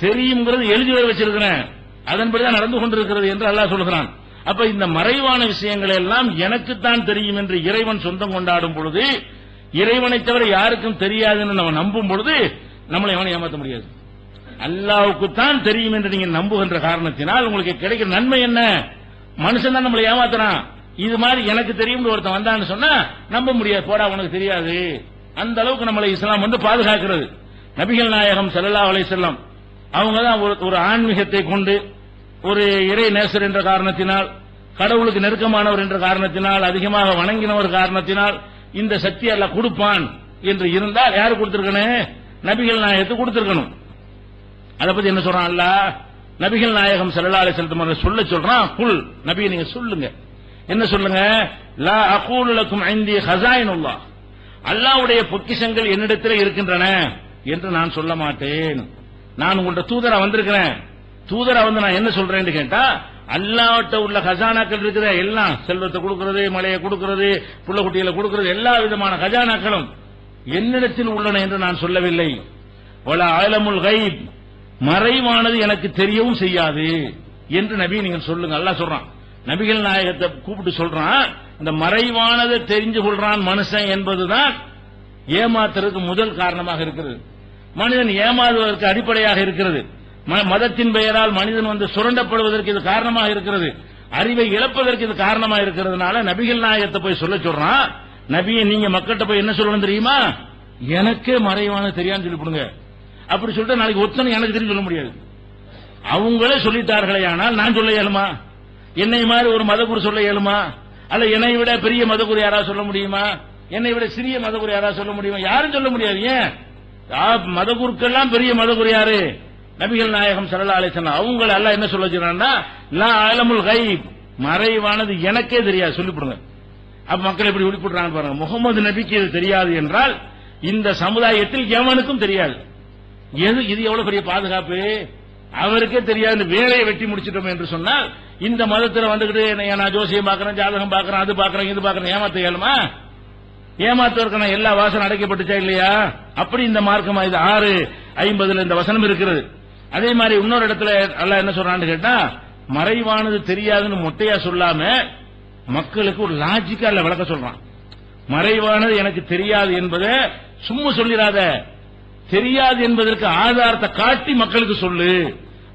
தெரியுங்கிறது எழுதி வச்சிருக்கிறேன், அதன்படிதான் நடந்து கொண்டிருக்கிறது என்று அல்லாஹ் சொல்கிறான். அப்ப இந்த மறைவான விஷயங்கள் எல்லாம் எனக்குத்தான் தெரியும் என்று இறைவன் சொந்தம் கொண்டாடும் பொழுது, இறைவனை தவிர யாருக்கும் தெரியாதுன்னு நம்ம நம்பும் பொழுது நம்மளை எவனை ஏமாற்ற முடியாது. அல்லாஹ்வுக்குத்தான் தெரியும் என்று நீங்க நம்புகின்ற காரணத்தினால் உங்களுக்கு கிடைக்கிற நன்மை என்ன, மனுஷன் தான் நம்மளை ஏமாத்துறான். இது மாதிரி எனக்கு தெரியும் ஒருத்தன் வந்தான்னு சொன்னா நம்ப முடியாது, போடா உனக்கு தெரியாது. அந்த அளவுக்கு நம்மளை இஸ்லாம் பாதுகாக்கிறது. நபிகள் நாயகம் ஸல்லல்லாஹு அலைஹி வஸல்லம் அவங்க தான் ஒரு ஆன்மீகத்தை கொண்டு, ஒரு இறை நேசர் என்ற காரணத்தினால், கடவுளுக்கு நெருக்கமானவர் என்ற காரணத்தினால், அதிகமாக வணங்கினவர் காரணத்தினால் இந்த சக்தி அல்லாஹ் கொடுப்பான் என்று இருந்தால் யாரு கொடுத்திருக்கணும், நபிகள் நாயகத்துக்கு கொடுத்திருக்கணும். அதை பத்தி என்ன சொல்றான் அல்லாஹ், நபிகள் நாயகம் ஸல்லல்லாஹு அலைஹி வஸல்லம் சொல்ல சொல்றான், குல் நபி நீங்க சொல்லுங்க, என்ன சொல்லுங்க, லா அகூலு லக்கும் இன்தி ஹஸாயினுல்லாஹ், அல்லாஹ்வுடைய பொக்கிஷங்கள் என்னிடத்தில் இருக்கின்றன என்று நான் சொல்ல மாட்டேன். நான் உங்கள்ட்ட தூதரா வந்திருக்கிறேன், தூதரா வந்து நான் என்ன சொல்றேன்னு கேட்டா, அல்லாஹ்ட்ட உள்ள கஜானாக்கள் இருக்கிற எல்லாம், செல்வத்தை கொடுக்கிறது, மழையை கொடுக்கிறது, புள்ள குட்டிகளை கொடுக்கிறது, எல்லா விதமான கஜானாக்களும் என்னிடத்தில் உள்ளன என்று நான் சொல்லவில்லை. வலா அலமுல் கைப், மறைவானது எனக்கு தெரியவும் செய்யாது என்று நபி நீங்க சொல்லுங்க. அல்லாஹ் சொல்றான், நபிகள் நாயகத்தை கூப்பிட்டு சொல்றான், இந்த மறைவானதை தெரிஞ்சு கொள்றான் மனுஷன் என்பதுதான் ஏமாத்துறதுக்கு முதல் காரணமாக இருக்கிறது. மனிதன் ஏமாறுவதற்கு அடிப்படையாக இருக்கிறது. மதத்தின் பெயரால் மனிதன் சுரண்டப்படுவதற்கு இது காரணமாக இருக்கிறது. அறிவை இழப்பதற்கு இது காரணமாக இருக்கிறதுனால நபிகள் நாயகத்தை போய் சொல்ல சொல்றான், நபியை நீங்க மக்கள்கிட்ட போய் என்ன சொல்லணும் தெரியுமா, எனக்கே மறைவானது தெரியான்னு சொல்லிவிடுங்க. அப்படி சொல்லிட்டு நாளைக்கு ஒத்தனை எனக்கு தெரியும் சொல்ல முடியாது. அவங்களே சொல்லிட்டார்களே, ஆனால் நான் சொல்ல இயலுமா, என்னை மாதிரி ஒரு மதகுரு சொல்ல இயலுமா, அல்ல என்னை விட பெரிய மதகுரு யாராவது சொல்ல முடியுமா, என்னை விட சிறிய மதகுரு யாராவது சொல்ல முடியுமா, யாரும் சொல்ல முடியாது. ஏன் மதகுருக்கெல்லாம் பெரிய மதகுரு யாரு, நபிகள் நாயகம் ஸல்லல்லாஹு அலைஹி வஸல்லம். அவங்கள அல்லாஹ் என்ன சொல்ல வச்சிருக்கான்னா, லா அலமுல் கைப், மறைவானது எனக்கே தெரியாது சொல்லிவிடுங்க. அப்ப மக்கள் எப்படி விழிப்புறாங்க பாருங்க. முகமது நபிக்கு இது தெரியாது என்றால் இந்த சமுதாயத்தில் எவனுக்கும் தெரியாது. இது எவ்வளவு பெரிய பாதுகாப்பு. அவருக்கே தெரியாது வேலையை வெட்டி முடிச்சிட்டோம் என்று சொன்னால் இந்த மதத்தில் வந்துகிட்டு நான் ஜோசியம் பார்க்கறேன், ஜாதகம் பார்க்கறேன், அது பார்க்கறேன், இது பார்க்கறேன், ஏமாத்த இயலுமா? ஏமாத்துவதற்கான எல்லா வாசனை அடைக்கப்பட்டுச்சா இல்லையா? அப்படி இந்த மார்க்கமா இது 6:50 இந்த வசனம் இருக்கிறது. அதே மாதிரி இன்னொரு இடத்துல அல்லாஹ் என்ன சொல்றான்னு கேட்டா, மறைவானது தெரியாதுன்னு மொட்டையா சொல்லாம மக்களுக்கு ஒரு லாஜிக்கா இல்ல விளக்க சொல்றான். மறைவானது எனக்கு தெரியாது என்பதை சும்மா சொல்லிடாத, தெரியாது என்பதற்கு ஆதாரத்தை காட்டி மக்களுக்கு சொல்லு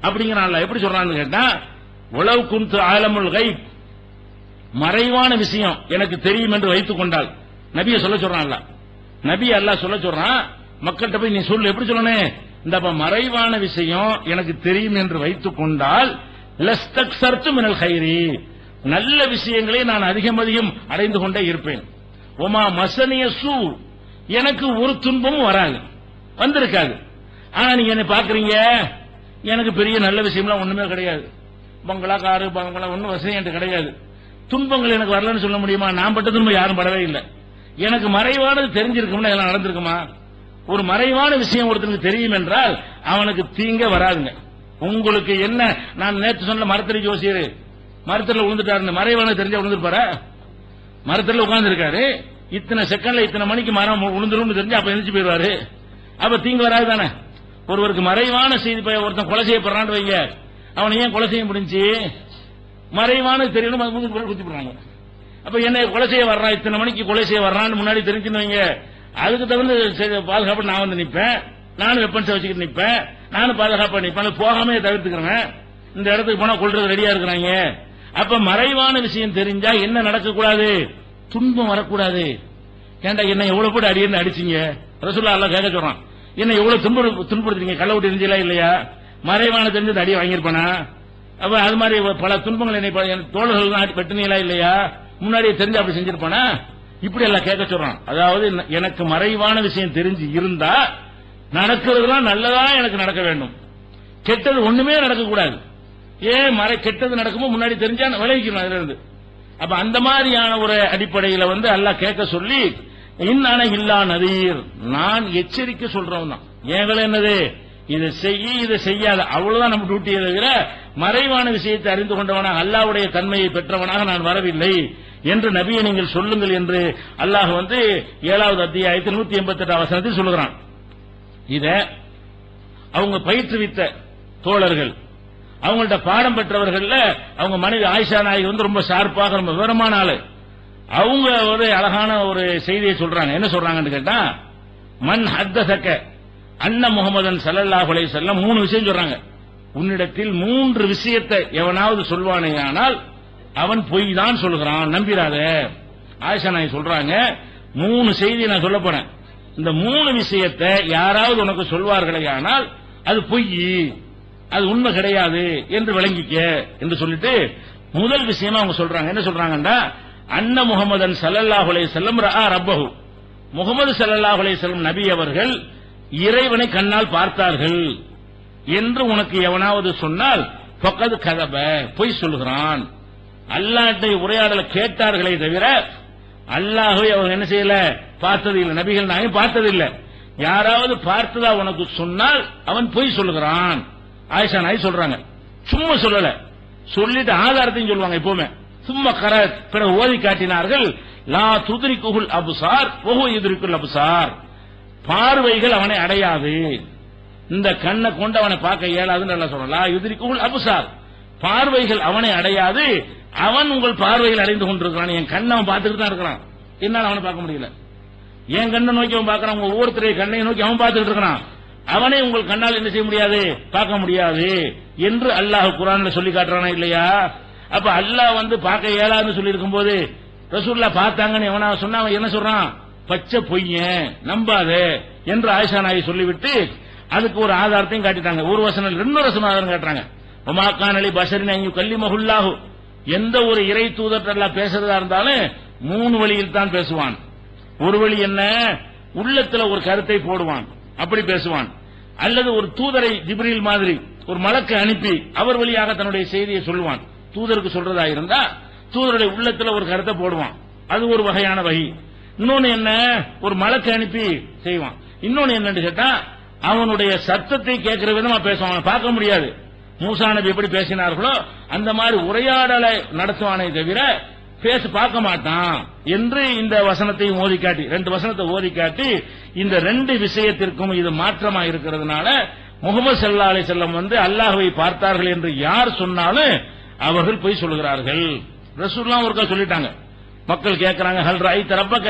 அப்படிங்கிறான். எப்படி சொல்றான்னு கேட்டா, உலவு குந்து ஆலமுல் கைப், மறைவான விஷயம் எனக்கு தெரியும் என்று வைத்துக் கொண்டால் நபியை சொல்ல சொல்றான். நபி அல்லாஹ் சொல்ல சொல்றான், மக்கள்கிட்ட போய் நீ சொல்லு. எப்படி சொல்லணும்? இந்த மறைவான விஷயம் எனக்கு தெரியும் என்று வைத்துக் கொண்டால் லஸ்தக்ஸர்து மினல் கைரி, நல்ல விஷயங்களை நான் அதிகம் அதிகம் அடைந்து கொண்டே இருப்பேன். ஒமா மசனிய சூ, எனக்கு ஒரு துன்பமும் வராது, வந்திருக்காது. ஆனா நீங்க என்ன பாக்குறீங்க, எனக்கு பெரிய நல்ல விஷயம்லாம் ஒண்ணுமே கிடையாது, பங்களா காரு பங்களா ஒன்னும் வசதி என்கிட்ட கிடையாது, துன்பங்கள் எனக்கு வரலன்னு சொல்ல முடியுமா? நான் பட்ட துன்பம் யாரும் படவே இல்லை. எனக்கு மறைவானது தெரிஞ்சிருக்கும்னா இதெல்லாம் நடந்திருக்குமா? ஒரு மறைவான விஷயம் ஒருத்தனுக்கு தெரியும் என்றால் அவனுக்கு தீங்க வராதுங்க. உங்களுக்கு என்ன, நான் நேற்று சொன்ன மரத்தடி ஜோசியர் மரத்தில் விழுந்துட்டாரு, மறைவானது தெரிஞ்சா விழுந்துருப்பாரா? மரத்தில் உட்கார்ந்து இருக்காரு, இத்தனை செகண்ட்ல இத்தனை மணிக்கு மரம் விழுந்துரும் தெரிஞ்சு அப்ப எழுந்து போயிடுவாரு. அப்ப தீங்கு வராது தானே? ஒருவருக்கு மறைவான செய்தி, ஒருத்தன் கொலை செய்யப்படுறான்னு வைங்க, அவனை ஏன் கொலை செய்ய முடிஞ்சு? மறைவானது தெரியணும், குத்தி போடுறாங்க. அப்ப என்ன கொலை செய்ய வர்றான், இத்தனை மணிக்கு கொலை செய்ய வர்றான்னு முன்னாடி தெரிஞ்சுன்னு வைங்க, அதுக்கு தகுந்த பாதுகாப்பு நான் வந்து நிப்பேன், நானும் வெப்பன்ஸை வச்சுக்கிட்டு நிப்பேன், நானும் பாதுகாப்பா நிப்பேன், போகாமே தவிர்த்துக்கிறேன். இந்த இடத்துக்கு போனா கொள்றது ரெடியா இருக்கிறாங்க. அப்ப மறைவான விஷயம் தெரிஞ்சா என்ன நடக்கக்கூடாது? துன்பம் வரக்கூடாது. ஏண்டா என்ன எவ்வளவு போட்டு அடின்னு அடிச்சீங்க? ரசூலுல்லாஹ் அல்லாஹ் கேட்க சொல்றான், என்ன எவ்வளவு துன்புறுத்தீங்க, கள்ள விட்டு இருந்துச்சா இல்லையா? மறைவான தெரிஞ்சது அடி வாங்கியிருப்பானா? அப்ப அது மாதிரி பல துன்பங்கள் என்னை தோழர்கள் வெட்டினீங்களா இல்லையா? முன்னாடியே தெரிஞ்சு அப்படி செஞ்சிருப்பானா? இப்படி எல்லாம் கேட்க சொல்றான். அதாவது எனக்கு மறைவான விஷயம் தெரிஞ்சு இருந்தா நடக்கிறதுலாம் நல்லதா எனக்கு நடக்க வேண்டும், கெட்டது ஒண்ணுமே நடக்கக்கூடாது. ஏன் கெட்டது நடக்குமோ முன்னாடி தெரிஞ்சா விளைவிக்கணும் அதுல இருந்து. அப்ப அந்த மாதிரியான ஒரு அடிப்படையில அல்லாஹ் கேட்க சொல்லி, இன்னான இல்லா நதீர், நான் எச்சரிக்கை சொல்றவன் தான். என் வேலை என்னது? இதை செய்ய இதை செய்யாத, அவ்வளவுதான் நம்ம டியூட்டியை தவிர மறைவான விஷயத்தை அறிந்து கொண்டவனாக அல்லாஹ்வுடைய தன்மையை பெற்றவனாக நான் வரவில்லை என்று நபியை நீங்கள் சொல்லுங்கள் என்று அல்லாஹ் 7வது அத்தியாயத்தில் 188 வசனத்தில் சொல்லுகிறான். இத அவங்க பயிற்றுவித்த தோழர்கள், அவங்கள்ட்ட பாடம் பெற்றவர்கள், அவங்க மனைவி ஆயிஷா நாயகி ரொம்ப ஷார்ப்பாக ரொம்ப விவரமான ஆளு. அவங்க ஒரு அழகான ஒரு செய்தியை சொல்றாங்க. என்ன சொல்றாங்கன்னு கேட்டா, மன் ஹத்தஸக அன்ன முஹம்மதன் ஸல்லல்லாஹு அலைஹி வஸல்லம், 3 விஷயம் சொல்றாங்க. உன்னிடத்தில் 3 விஷயத்தை எவனாவது சொல்வானேயானால் அவன் பொய் தான் சொல்கிறான், நம்பிராத. ஆயிஷா நாயகி சொல்றாங்க, 3 செய்தியை நான் சொல்ல போறேன், இந்த 3 விஷயத்தை யாராவது உனக்கு சொல்வார்களே ஆனால் அது பொய், அது உண்மை கிடையாது என்று விளங்கிக்க என்று சொல்லிட்டு முதல் விஷயமா அவங்க சொல்றாங்க. என்ன சொல்றாங்கன்னா, அன்ன முஹம்மதன் ஸல்லல்லாஹு அலைஹி வஸல்லம் ரஆ ரப்பஹு, முஹம்மது ஸல்லல்லாஹு அலைஹி வஸல்லம் நபி அவர்கள் இறைவனை கண்ணால் பார்த்தார்கள் என்று உனக்கு எவனாவது சொன்னால் ஃபக்கத் கதப, பொய் சொல்கிறான். அல்லாஹ்வை உரையாடல கேட்டார்களே தவிர அல்லாஹ்வை அவங்க என்ன செய்யல, பார்த்தது இல்லை. நபிகள் நாயகம் பார்த்தது இல்லை. யாராவது பார்த்ததா உனக்கு சொன்னால் அவன் பொய் சொல்லுகிறான். ஆயிஷா நாயகி சொல்றாங்க, சும்மா சொல்லல, சொல்லிட்டு ஆதாரத்தையும் சொல்லுவாங்க எப்பவுமே. சும்மா கரத், பிறகு ஓதி காட்டினார்கள், லா துத்ரிகுல் அப்சார் வஹுவ யுத்ரிகுல் அப்சார், பார்வைகள் அவனை அடையாது, இந்த கண்ணை கொண்டு அவனை பார்க்க இயலாதுன்னு நல்லா சொல்லலாம். லா யுத்ரிகுல் அப்சார், பார்வைகள் அவனை அடையாது, அவன் உங்கள் பார்வைகள் அடைந்து கொண்டிருக்கிறான். என் கண்ணை அவன் பார்த்துட்டு தான் இருக்கிறான், என்னால் அவனை பார்க்க முடியல. என் கண்ணை நோக்கி அவன் பார்க்கறான், உங்க ஒவ்வொருத்தரைய கண்ணை நோக்கி அவன் பார்த்துட்டு இருக்கிறான், அவனை உங்கள் கண்ணால் என்ன செய்ய முடியாது, பார்க்க முடியாது என்று அல்லாஹ் குர்ஆன்ல சொல்லி காட்டுறானா இல்லையா? அப்ப அல்லாஹ் பார்க்க இயலாதுன்னு சொல்லி இருக்கும் போது ரசூலுல்லாஹ் பார்த்தாங்கன்னு எவனா சொன்னா அவன் என்ன சொல்றான், பச்சை பொய்யன், நம்பாதே என்று ஆயிஷா நாயகி சொல்லிவிட்டு அதுக்கு ஒரு ஆதாரத்தையும் காட்டிட்டாங்க. ஒரு வசனம், 2 வசனம் ஆதாரம் காட்டுறாங்க. வமா கான லி பஷரின் அன் யுகல்லிமஹுல்லாஹு, எந்த ஒரு இறை தூதர் அல்லாஹ் பேசுறதா இருந்தாலும் 3 வழியில் தான் பேசுவான். ஒரு வழி என்ன, உள்ளத்துல ஒரு கருத்தை போடுவான், அப்படி பேசுவான். அல்லது ஒரு தூதரை ஜிப்ரீல் மாதிரி ஒரு மலக்கை அனுப்பி அவர் வழியாக தன்னுடைய செய்தியை சொல்லுவான். தூதருக்கு சொல்றதா இருந்தா தூதருடைய உள்ளத்துல ஒரு கருத்தை போடுவான், அது ஒரு வகையான வகை. இன்னொன்னு என்ன, ஒரு மலக்கை அனுப்பி செய்வான். இன்னொன்னு என்னன்னு கேட்டா அவனுடைய சத்தத்தை கேட்கிற விதமா பேசுவான், பார்க்க முடியாது, மூசா நபி எப்படி பேசினார்களோ அந்த மாதிரி உரையாடலை நடத்துவானே தவிர பேச பார்க்க மாட்டான் என்று இந்த வசனத்தையும் ஓதி காட்டி, 2 வசனத்தை ஓதி காட்டி, இந்த 2 விஷயத்திற்கும் இது மாற்றமா இருக்கிறதுனால முகமது ஸல்லல்லாஹு அலைஹி வஸல்லம் அல்லாஹ்வை பார்த்தார்கள் என்று யார் சொன்னாலும் அவர்கள் பொய் சொல்கிறார்கள். ரசூலுல்லாஹ் ஒருக்கா சொல்லிட்டாங்க. மக்கள் கேட்கிறாங்க, ஹல் ரஅய்த ரப்பக,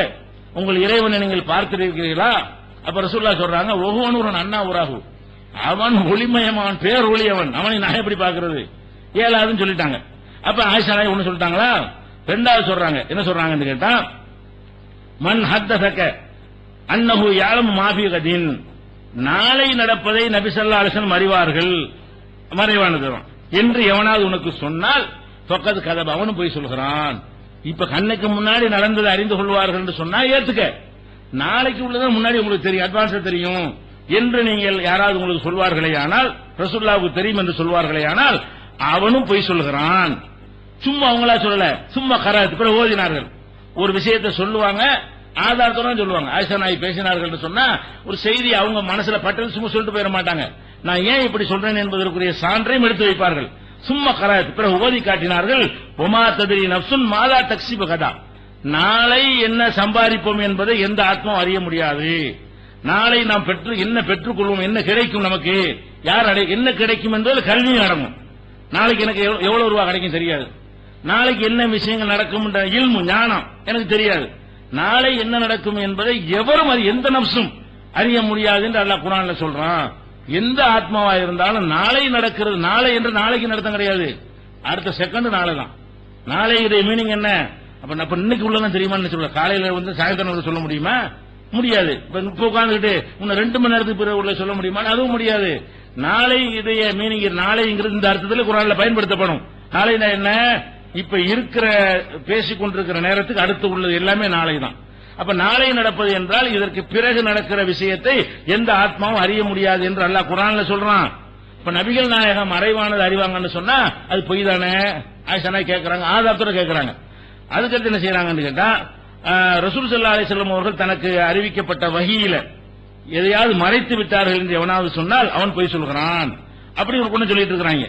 உங்கள் இறைவனை நீங்கள் பார்த்திருக்கிறீர்களா? அப்ப ரசூலுல்லாஹ் சொல்றாங்க, ஒவ்வொருவன் அண்ணா உராகு, அவன் ஒளிமயமான், பேர் ஒளியவன், அவனை நான் எப்படி பார்க்கிறது, ஏலாதுன்னு சொல்லிட்டாங்க. அப்ப ஆயிஷா நாயகி ஒன்னு சொல்லிட்டாங்களா? 2வது சொல்றாங்க, என்ன சொல்றாங்கன்னு கேட்டா, மன் ஹத்தஸக அன்னஹு யஅலமு மா ஃபீ கதின், நாளை நடப்பதை நபி ஸல்லல்லாஹு அலைஹி வஸல்லம் அறிவார்கள், மறைவானது என்று எவனாவது உனக்கு சொன்னால் ஃபக்கத் கதப, அவனும் போய் சொல்கிறான். இப்ப கண்ணுக்கு முன்னாடி நடந்ததை அறிந்து கொள்வார்கள் என்று சொன்னா ஏத்துக்க, நாளைக்கு உள்ளதை முன்னாடி உங்களுக்கு தெரியும், அட்வான்ஸா தெரியும் என்று நீங்கள் யாராவது உங்களுக்கு சொல்வார்களே ஆனால், ரசூலுல்லாஹ்வுக்கு தெரியும் என்று சொல்வார்களே ஆனால் அவனும் போய் சொல்கிறான். சும்மா அவங்களா சொல்லல, சும்மா கராத் பிறகு ஓதினார்கள். ஒரு விஷயத்தை சொல்லுவாங்க, ஆதாரத்தோட சொல்லுவாங்க. ஆயிஷா நாயகி பேசினார்கள் சொன்னா ஒரு செய்தி அவங்க மனசுல பட்டது சும்மா சொல்லிட்டு போயிட மாட்டாங்க. நான் ஏன் இப்படி சொல்றேன் என்பதற்குரிய சான்றையும் எடுத்து வைப்பார்கள். சும்மா கராத் பிறகு ஓதி காட்டினார்கள். ஒமா தத்ரி நஃப்சுன் மாதா தக்ஸிபு கதா, நாளை என்ன சம்பாதிப்போம் என்பதை எந்த ஆத்மாவும் அறிய முடியாது. நாளை நாம் என்ன பெற்றுக்கொள்வோம், என்ன கிடைக்கும், நமக்கு யார் என்ன கிடைக்கும் என்பது கல்வியும் அடங்கும். நாளைக்கு எனக்கு எவ்வளவு ரூபாய் கிடைக்கும் தெரியாது, நாளைக்கு என்ன விஷயங்கள் நடக்கும் என்ற இல்மு ஞானம் எனக்கு தெரியாது. நாளை என்ன நடக்கும் என்பதை எவரும் எந்த நப்சும் அறிய முடியாது என்று அல்லாஹ் குர்ஆன்ல சொல்றான். எந்த ஆத்மாவா இருந்தாலும் நாளை நடக்கிறது, நாளை என்று நாளைக்கு நடத்தம் கிடையாது, அடுத்த செகண்ட் நாளை தான். நாளை மீனிங் என்ன? அப்ப இன்னைக்கு உள்ளதான் தெரியுமா சொல்ல, காலையில சாயந்தரம் சொல்ல முடியுமா? முடியாது. இப்ப உட்கார்ந்துட்டு இன்னும் 2 மணி நேரத்துக்கு பிறகு உள்ள சொல்ல முடியுமா? அதுவும் முடியாது. நாளை இதைய மீனிங் நாளைங்கிறது இந்த அர்த்தத்தில் குர்ஆன்ல பயன்படுத்தப்படும். நாளை என்ன? இப்ப இருக்கிற பேசிக் கொண்டிருக்கிற நேரத்துக்கு அடுத்து உள்ளது எல்லாமே நாளை தான். அப்ப நாளை நடப்பது என்றால் இதற்கு பிறகு நடக்கிற விஷயத்தை எந்த ஆத்மாவும் அறிய முடியாது என்று அல்லாஹ் குர்ஆன்ல சொல்றான். இப்ப நபிகள் நாயகம் மறைவானது அறிவாங்கன்னு சொன்னா அது பொய் தானே? ஆயிஷா நாயகி கேட்கறாங்க, ஆதாரத்தோட கேட்கறாங்க. அதுக்கடுத்து என்ன செய்யறாங்கன்னு கேட்டா, ரசூல் ஸல்லல்லாஹு அலைஹி வஸல்லம் அவர்கள் தனக்கு அறிவிக்கப்பட்ட வஹீயில எதையாவது மறைத்து விட்டார்கள் என்று எவனாவது சொன்னால் அவன் பொய் சொல்கிறான். அப்படி ஒரு கொண்டு சொல்லிட்டு இருக்கிறாங்க.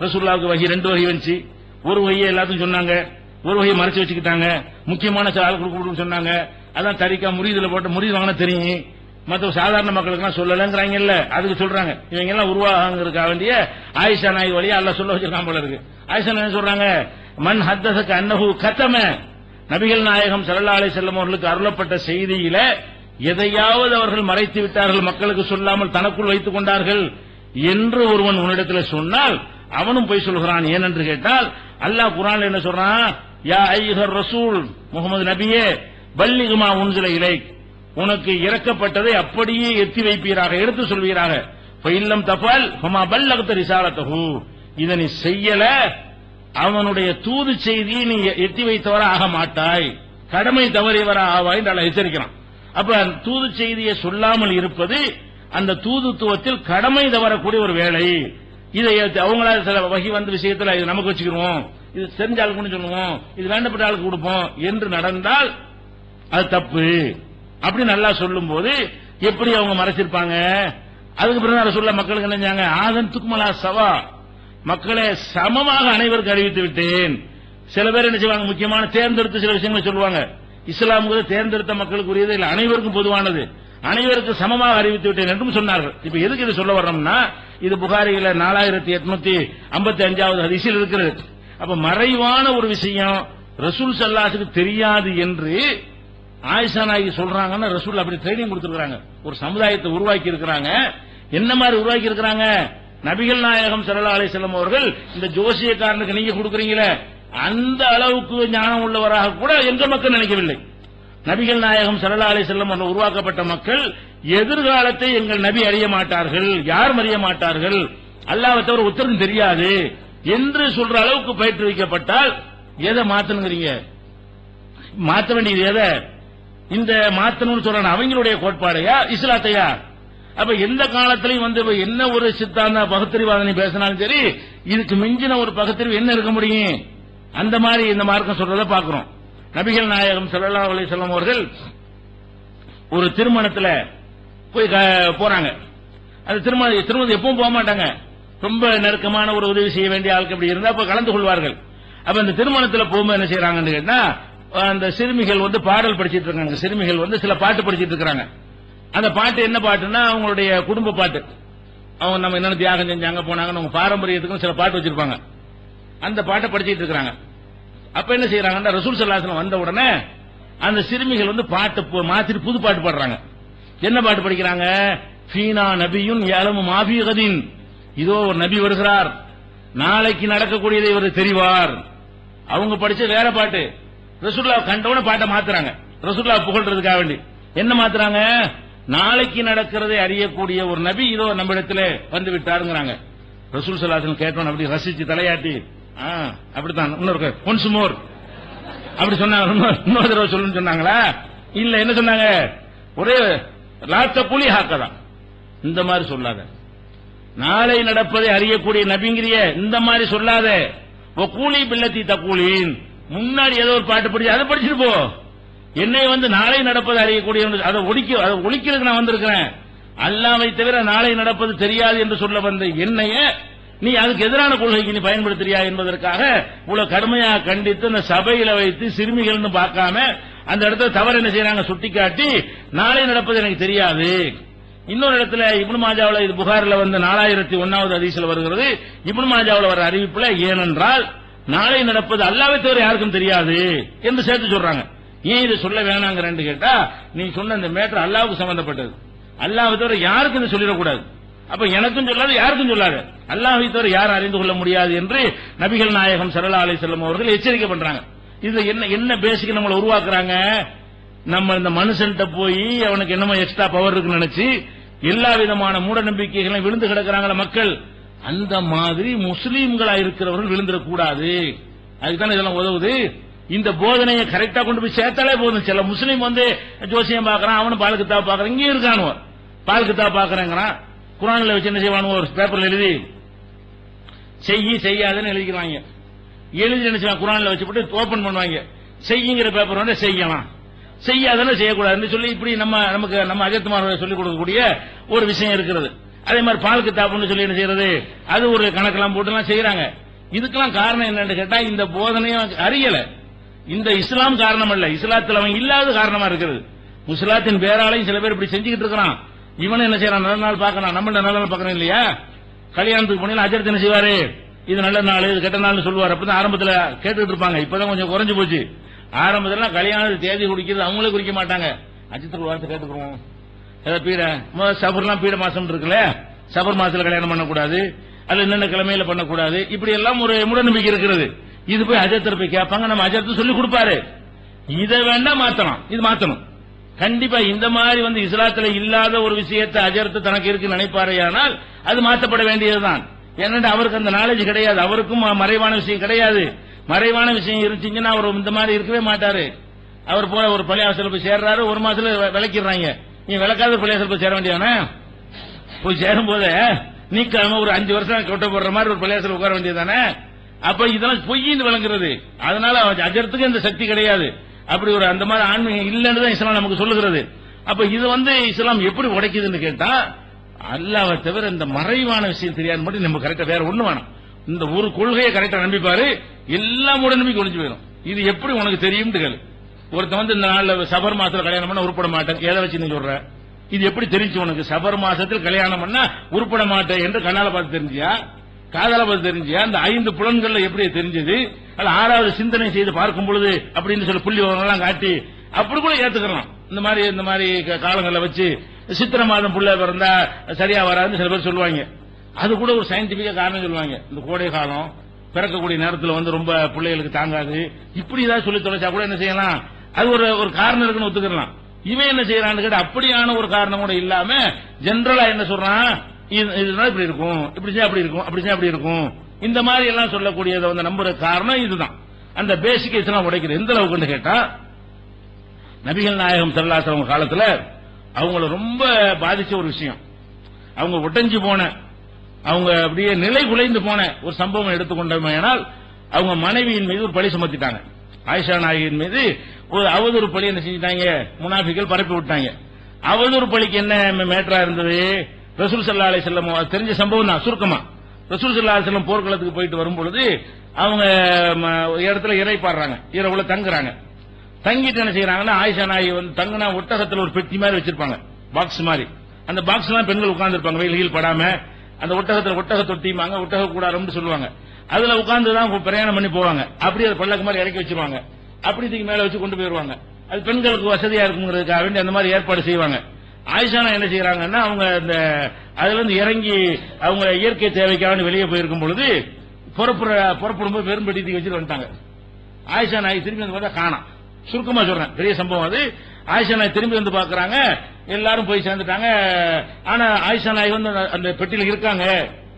ரசூலுல்லாஹ்வுக்கு வஹி 2 வஹி வந்துச்சு. ஒரு வஹியை எல்லாத்தையும் சொன்னாங்க, ஒரு வஹியை மறைச்சு வச்சுக்கிட்டாங்க. முக்கியமான ஆளுக்கு சொன்னாங்க, அதான் தரிக்கா முரீதுல போட்டு முரீது வாங்கினா தெரியும், மற்ற சாதாரண மக்களுக்கு சொல்லலங்கிறாங்கல்ல, அதுக்கு சொல்றாங்க. இவங்க எல்லாம் உருவாக வேண்டிய ஆயிஷா நாயகி வழியா அல்லாஹ் சொல்ல வச்சிருக்கான் போல இருக்கு. ஆயிஷா நாயகி சொல்றாங்க, மன் ஹத்தஸக அன்னஹு கதம, நபிகள் நாயகம் ஸல்லல்லாஹு அலைஹி வஸல்லம் அவர்களுக்கு அருளப்பட்ட செய்தியில எதையாவது அவர்கள் மறைத்து விட்டார்கள், மக்களுக்கு சொல்லாமல் தனக்குள் வைத்துக் கொண்டார்கள் என்று ஒருவன் உன்னிடத்தில் சொன்னால் அவனும் போய் சொல்கிறான். ஏனென்று கேட்டால் அல்லாஹ் குர்ஆன்ல என்ன சொல்றான், யா அய்யுஹர் ரசூல், முஹம்மது நபியே, பல்லிக் மா உன்ஸில இலைக், உனக்கு இறக்கப்பட்டதை அப்படியே எத்தி வைப்பீராக, எடுத்து சொல்வீராக. ஃபஇல்லம் தஃபல் ஃபமா பல்லக்த ரிசாலத்தஹு, இதனை செய்யல அவனுடைய தூது செய்தியை நீ எத்தி வைத்தவர ஆக மாட்டாய், கடமை தவறியவர ஆவாய் என்று அல்லாஹ் எச்சரிக்கிறான். அப்ப தூது செய்தியை சொல்லாமல் இருப்பது அந்த தூதுத்துவத்தில் கடமை தவறக்கூடிய ஒரு வேலை. இதை அவங்களா சில வகை விஷயத்தில் இது நமக்கு வச்சுக்கிறோம், இது தெரிஞ்ச ஆளுக்கு சொல்லுவோம், இது வேண்டப்பட்ட ஆளுக்கு கொடுப்போம் என்று நடந்தால் அது தப்பு. அப்படி நல்லா சொல்லும் போது எப்படி அவங்க மறைச்சிருப்பாங்க? அதுக்கு பிறகு சொல்ல மக்களுக்கு என்ன செஞ்சாங்க, ஆதன் துக்மலா சவா, மக்களை சமமாக அனைவருக்கு அறிவித்து விட்டேன். சில பேர் என்ன செய்வாங்க, முக்கியமான தேர்ந்தெடுத்து சில விஷயங்களை சொல்லுவாங்க. இஸ்லாமுக்கு தேர்ந்தெடுத்த மக்களுக்கு உரியது இல்லை, அனைவருக்கும் பொதுவானது, அனைவருக்கு சமமாக அறிவித்து விட்டேன் என்றும் சொன்னார்கள். இப்ப எதுக்கு இது சொல்ல வர்றோம்னா, இது புகாரியில 4855வது ஹதீஸில் இருக்கிறது. அப்ப மறைவான ஒரு விஷயம் ரசூல் ஸல்லல்லாஹு தெரியாது என்று ஆயிஷா நாயகி சொல்றாங்கன்னா ரசூல் அப்படி ட்ரைனிங் கொடுத்திருக்காங்க, ஒரு சமுதாயத்தை உருவாக்கி இருக்கிறாங்க. என்ன மாதிரி உருவாக்கி இருக்கிறாங்க? நபிகள் நாயகம் ஸல்லல்லாஹு அலைஹி வஸல்லம் அவர்கள் இந்த ஜோசியக்காரனுக்கு நீங்க கொடுக்குறீங்களே அந்த அளவுக்கு ஞானம் உள்ளவராக கூட எங்க மக்கள் நினைக்கவில்லை. நபிகள் நாயகம் ஸல்லல்லாஹு அலைஹி வஸல்லம் அவர்கள் உருவாக்கப்பட்ட மக்கள் எதிர்காலத்தை எங்கள் நபி அறிய மாட்டார்கள், யாரும் அறிய மாட்டார்கள், அல்லாஹ்வை தவிர உத்தரவும் தெரியாது என்று சொல்ற அளவுக்கு பயிற்றுவிக்கப்பட்டால் எதை மாத்தணுங்கிறீங்க? மாத்த வேண்டியது எதை? இந்த மாத்தணும்னு சொல்றாங்க அவங்களுடைய கோட்பாடையா இஸ்லாத்தையா? அப்ப எந்த காலத்திலையும் என்ன ஒரு சித்தாந்த பகுத்தறிவாதனை பேசினாலும் சரி, இதுக்கு மிஞ்சின ஒரு பகுத்தறிவு என்ன இருக்க முடியும்? அந்த மாதிரி இந்த மார்க்கம் சொல்றதை பார்க்கிறோம். நபிகள் நாயகம் ஸல்லல்லாஹு அலைஹி வஸல்லம் அவர்கள் ஒரு திருமணத்துல போய் போறாங்க. அது திருமணம் எப்பவும் போக மாட்டாங்க, ரொம்ப நெருக்கமான ஒரு உதவி செய்ய வேண்டிய ஆளுக்கு அப்படி இருந்தா அப்ப கலந்து கொள்வார்கள். அப்ப இந்த திருமணத்துல போகும்போது என்ன செய்யறாங்கன்னு கேட்டா, அந்த சிறுமிகள் வந்து பாடல் படிச்சிட்டு இருக்காங்க. சிறுமிகள் வந்து சில பாட்டு படிச்சிட்டு இருக்காங்க. அந்த பாட்டு என்ன பாட்டுன்னா அவங்களுடைய குடும்ப பாட்டு. அவங்க நம்ம என்னென்ன தியாகம் செஞ்சாங்க போனாங்கன்னு அவங்க பாரம்பரியத்துக்கும் சில பாட்டு வச்சிருப்பாங்க. அந்த பாட்டை படிச்சிட்டு இருக்காங்க. அப்ப என்ன செய்யறாங்கன்னா ரசூல் ஸல்லல்லாஹு அலைஹி வஸல்லம் வந்த உடனே அந்த சிறுமிகள் வந்து பாட்டு மாத்திட்டு புது பாட்டு பாடுறாங்க. என்ன பாட்டு படிக்கிறாங்க? ஃபீனா நபியுன் யஅலமு மா ஃபீ கதின். இதோ ஒரு நபி வருகிறார், நாளைக்கு நடக்கக்கூடியதை இவர் தெரிவார். அவங்க படிச்ச வேற பாட்டு. ரசூலுல்லாஹ் கண்டவன பாட்டை மாத்துறாங்க. ரசூலுல்லாஹ் புகழ்றதுக்காக வேண்டி என்ன மாத்துறாங்க? நாளைக்கு நடக்கிறதை அறியக்கூடிய ஒரு நபி இதோ நம்மிடத்தில் வந்து விட்டாருங்கிறாங்க. ரசூல் ஸல்லல்லாஹு அலைஹி வஸல்லம் கேட்டவன் அப்படி ரசிச்சு தலையாட்டி, அப்படித்தான் இன்னொரு ஒன்ஸ் மோர் அப்படி சொன்னாங்க. இன்னொரு தடவை சொல்லுன்னு சொன்னாங்களா? இல்ல, என்ன சொன்னாங்க? ஒரே லாத்த புலி ஹாக்கதான், இந்த மாதிரி சொல்லாத, நாளை நடப்பதை அறியக்கூடிய நபிங்கிறிய இந்த மாதிரி சொல்லாத. கூலி பில்லத்தி தக்கூலின், முன்னாடி ஏதோ ஒரு பாட்டு படிச்சு அதை படிச்சுட்டு போ. என்னை வந்து நாளை நடப்பதை அறியக்கூடிய அதை ஒழிக்கிறதுக்கு நான் வந்திருக்கிறேன். அல்லாஹ்வை தவிர நாளை நடப்பது தெரியாது என்று சொல்ல வந்த என்னைய நீ அதுக்கு எதிரான கொள்கைக்கு நீ பயன்படுத்துறியா என்பதற்காக இவ்வளவு கடுமையாக கண்டித்து அந்த சபையில வைத்து சிறுமிகள்னு பார்க்காம அந்த இடத்துல தவறு என்ன செய்யறாங்க சுட்டிக்காட்டி, நாளை நடப்பது எனக்கு தெரியாது. இன்னொரு இடத்துல இப்னு மாஜாவுல, இது புகாரில வந்து 4001வது ஹதீஸ்ல வருகிறது. இப்னு மாஜாவுல வர அறிவிப்புல ஏனென்றால் நாளை நடப்பது அல்லாஹ்வை தவிர யாருக்கும் தெரியாது என்று சேர்த்து சொல்றாங்க. ஏன் இதை சொல்ல வேணாங்கிறேன்னு கேட்டா, நீ சொன்ன இந்த மேட்டர் அல்லாஹ்வுக்கு சம்பந்தப்பட்டது. அல்லாஹ்வை தவிர யாருக்கும் இதை சொல்லிடக்கூடாது. அப்ப எனக்கும் சொல்லாது, யாருக்கும் சொல்லாது. அல்லாஹ்வை தவிர யாரும் அறிந்து கொள்ள முடியாது என்று நபிகள் நாயகம் ஸல்லல்லாஹு அலைஹி வஸல்லம் அவர்கள் எச்சரிக்கை பண்றாங்க. இது என்ன பேசிக் நம்மளை உருவாக்குறாங்க? நம்ம இந்த மனுஷன்ட்ட போய் அவனுக்கு என்னமோ எக்ஸ்ட்ரா பவர் இருக்குன்னு நினைச்சு எல்லா விதமான மூட நம்பிக்கைகளையும் விழுந்து கிடக்கிறாங்கள மக்கள். அந்த மாதிரி முஸ்லீம்களா இருக்கிறவர்கள் விழுந்துடக்கூடாது. அதுக்குதான் இதெல்லாம் உதவுது. இந்த போதனையை கரெக்டா கொண்டு போய் சேர்த்தாலே போதும். சில முஸ்லீம் வந்து ஜோசியம் பாக்குறான், அவனு பால் கித்தாப் பாக்குறான், இங்கே இருக்கானுவ பால் கித்தாப் பாக்குறேங்கிறான். குர்ஆன்ல வச்சு என்ன செய்வானுவோ, ஒரு பேப்பர்ல எழுதி செய்யாதுன்னு எழுதிக்கிறாங்க. எழுதி என்ன செய்வாங்க, குர்ஆன்ல வச்சு போட்டு ஓபன் பண்ணுவாங்க. செய்யுங்கிற பேப்பர் வந்து செய்யலாம், செய்யாதன்னு செய்யக்கூடாதுன்னு சொல்லி இப்படி நம்ம அஜத்துமார் சொல்லிக் கொடுக்கக்கூடிய ஒரு விஷயம் இருக்கிறது. அதே மாதிரி பால் கித்தாப்னு சொல்லி என்ன செய்யறது, அது ஒரு கணக்கெல்லாம் போட்டு எல்லாம் செய்யறாங்க. இதுக்கெல்லாம் காரணம் என்னன்னு கேட்டா, இந்த போதனையும் அறியல. இந்த இஸ்லாம் காரணம் அல்ல, இஸ்லாத்தில் அவன் இல்லாத காரணமா இருக்கிறது. முஸ்லாத்தின் பேராலையும் சில பேர் இப்படி செஞ்சுக்கிட்டு இருக்கிறான். இவனும் என்ன செய்யறான், நல்ல நாள் பார்க்கறான், நம்ம நல்ல நாள் பார்க்கறோம் இல்லையா? கல்யாணத்துக்கு போனீங்கன்னா அஜர்த்து என்ன செய்வாரு, இது நல்ல நாள் இது கெட்ட நாள்னு சொல்லுவார். அப்பதான் ஆரம்பத்தில் கேட்டுக்கிட்டு இருப்பாங்க. இப்பதான் கொஞ்சம் குறைஞ்சு போச்சு. ஆரம்பத்துல கல்யாண தேதி குடிக்கிறது அவங்களே குறிக்க மாட்டாங்க. அஜித்துக்கு வார்த்தை கேட்டுக்கிறோம், ஏதாவது பீட சபர்லாம் பீட மாசம் இருக்குல்ல, சபர் மாசத்துல கல்யாணம் பண்ணக்கூடாது, அல்ல என்னென்ன கிழமையில பண்ணக்கூடாது, இப்படி எல்லாம் ஒரு மூடநம்பிக்கை இருக்கிறது. இது போய் அஜர்த்தர் போய் கேட்பாங்க, நம்ம அஜர்த்து சொல்லி கொடுப்பாரு. இதை வேண்டாம் மாத்தலாம், இது மாத்தணும் கண்டிப்பா. இந்த மாதிரி வந்து இஸ்லாத்துல இல்லாத ஒரு விஷயத்தை அஜர்த்து தனக்கு இருக்கு நினைப்பாரையானால் அது மாற்றப்பட வேண்டியதுதான். ஏன்னா அவருக்கு அந்த நாலேஜ் கிடையாது, அவருக்கும் மறைவான விஷயம் கிடையாது. மறைவான விஷயம் இருந்துச்சுன்னா அவர் இந்த மாதிரி இருக்கவே மாட்டாரு. அவர் போல ஒரு பள்ளியாசல போய் சேர்றாரு, ஒரு மாசத்துல விளக்கிடுறாங்க. நீ விளக்காத பள்ளியாசல் போய் சேர வேண்டியதானே? போய் சேரும் போது நீக்காம ஒரு 5 வருஷம் கொட்ட போடுற மாதிரி ஒரு பள்ளியாசல் உட்கார வேண்டியதானே? அப்ப இதெல்லாம் பொய்ன்னு விளங்குறது. அதனால அஜர்த்துக்கு இந்த சக்தி கிடையாது. அப்படி ஒரு அந்த மாதிரி ஆன்மீகம் இல்லைன்னு தான் இஸ்லாம் நமக்கு சொல்லுகிறது. அப்ப இது வந்து இஸ்லாம் எப்படி உடைக்குதுன்னு கேட்டா, அல்லாஹ்வை தவிர இந்த மறைவான விஷயம் தெரியாது மட்டும் நம்ம கரெக்டா வேற ஒண்ணு வேணும். இந்த ஒரு கொள்கையை கரெக்டா நம்பிப்பாரு, எல்லாம் உடனே ஒழிஞ்சு போயிடும். இது எப்படி உனக்கு தெரியும் கேளு. ஒருத்தன் வந்து இந்த நாள்ல சபர் மாசத்துல கல்யாணம் பண்ண உருப்பட மாட்டேன், எதை வச்சு நீ சொல்ற? இது எப்படி தெரிஞ்சு உனக்கு? சபர் மாசத்தில் கல்யாணம் பண்ணா உருப்பட மாட்டேன் என்று கண்ணால பார்த்து தெரிஞ்சியா, காதால பார்த்து தெரிஞ்சியா? அந்த 5 புலன்கள்ல எப்படி தெரிஞ்சது? அல்ல 6வது சிந்தனை செய்து பார்க்கும் பொழுது அப்படின்னு சொல்லி புள்ளி விவரங்கள்லாம் காட்டி அப்படி கூட ஏத்துக்கலாம். இந்த மாதிரி காலங்களில் வச்சு சித்திரை மாதம் புள்ள பிறந்தா சரியா வராதுன்னு சில பேர் சொல்லுவாங்க. அது கூட ஒரு சயின்டிபிக்கா காரணம் சொல்லுவாங்க. இந்த கோடை காலம் பிறக்கக்கூடிய நேரத்தில் வந்து ரொம்ப பிள்ளைகளுக்கு தாங்காது, இப்படி ஏதாவது சொல்லி தொலைச்சா கூட என்ன செய்யலாம், அது ஒரு காரணம் இருக்குன்னு ஒத்துக்கலாம். இவன் என்ன செய்யறான்னு கேட்டு அப்படியான ஒரு காரணம் கூட இல்லாம ஜெனரலா என்ன சொல்றான், இதனால இப்படி இருக்கும், இப்படி செய்ய அப்படி இருக்கும், அப்படி செய்ய அப்படி இருக்கும், இந்த மாதிரி எல்லாம் சொல்லக்கூடியதை வந்து நம்புற காரணம் இதுதான். அந்த பேசிக் இஸ்லாம் உடைக்கிறது எந்த அளவுக்கு கேட்டா, நபிகள் நாயகம் ஸல்லல்லாஹு அலைஹி வஸல்லம் காலத்துல அவங்கள ரொம்ப பாதிச்ச ஒரு விஷயம், அவங்க உடைஞ்சு போன, அவங்க அப்படியே நிலை குலைந்து போன ஒரு சம்பவம் எடுத்துக்கொண்டோமேனால், அவங்க மனைவியின் மீது ஒரு பழி சுமத்திட்டாங்க. ஆயிஷா நாயகியின் மீது ஒரு அவதூறு பழி என்ன செஞ்சிட்டாங்க, முனாஃபிகள் பரப்பி விட்டாங்க. அவதூறு பழிக்கு என்ன மேட்டரா இருந்தது, ரசூல் ஸல்லல்லாஹு அலைஹி வஸல்லம் தெரிஞ்ச சம்பவம் தான் சுருக்கமா. ரசூல் ஸல்லல்லாஹு அலைஹி வஸல்லம் போர்க்களத்துக்கு போயிட்டு வரும்பொழுது அவங்க இடத்துல இறைப்பாடுறாங்க, இரவுல தங்குறாங்க. தங்கிட்டு என்ன செய்யறாங்கன்னா, ஆயிஷா நாயகி வந்து தங்குனா ஒட்டகத்துல ஒரு பெட்டி மாதிரி வச்சிருப்பாங்க, பாக்ஸ் மாதிரி. அந்த பாக்ஸ் எல்லாம் பெண்கள் உட்கார்ந்து இருப்பாங்க, வெயில் படாம. அந்த ஒட்டகத்துல ஒட்டக தொட்டிமாங்க, ஒட்டக கூடாரம்னு சொல்லுவாங்க. அதுல உட்கார்ந்து தான் பிரயாணம் பண்ணி போவாங்க. அப்படி அது பல்லக்கு மாதிரி இறக்கி வச்சிருவாங்க. அப்படி தூக்கி மேல வச்சு கொண்டு போயிருவாங்க. அது பெண்களுக்கு வசதியா இருக்குங்கிறதுக்காக வேண்டி அந்த மாதிரி ஏற்பாடு செய்வாங்க. ஆயிஷா என்ன செய்யறாங்கன்னா, அவங்க அந்த அதுல இருந்து இறங்கி அவங்க இயற்கை தேவைக்காக வெளியே போயிருக்கும் பொழுது புறப்படும்போது வெறும் பெட்டி தூக்கி வச்சுட்டு வந்துட்டாங்க. ஆயிஷா நாயகி திரும்பி வந்து பார்த்தா காணோம். சுருக்கமா சொல்றேன், பெரிய சம்பவம் அது. ஆயிஷா நாயகி திரும்பி வந்து பாக்குறாங்க, எல்லாரும் போய் சேர்ந்துட்டாங்க. ஆனா ஆயிஷா நாயகி வந்து அந்த பெட்டியில் இருக்காங்க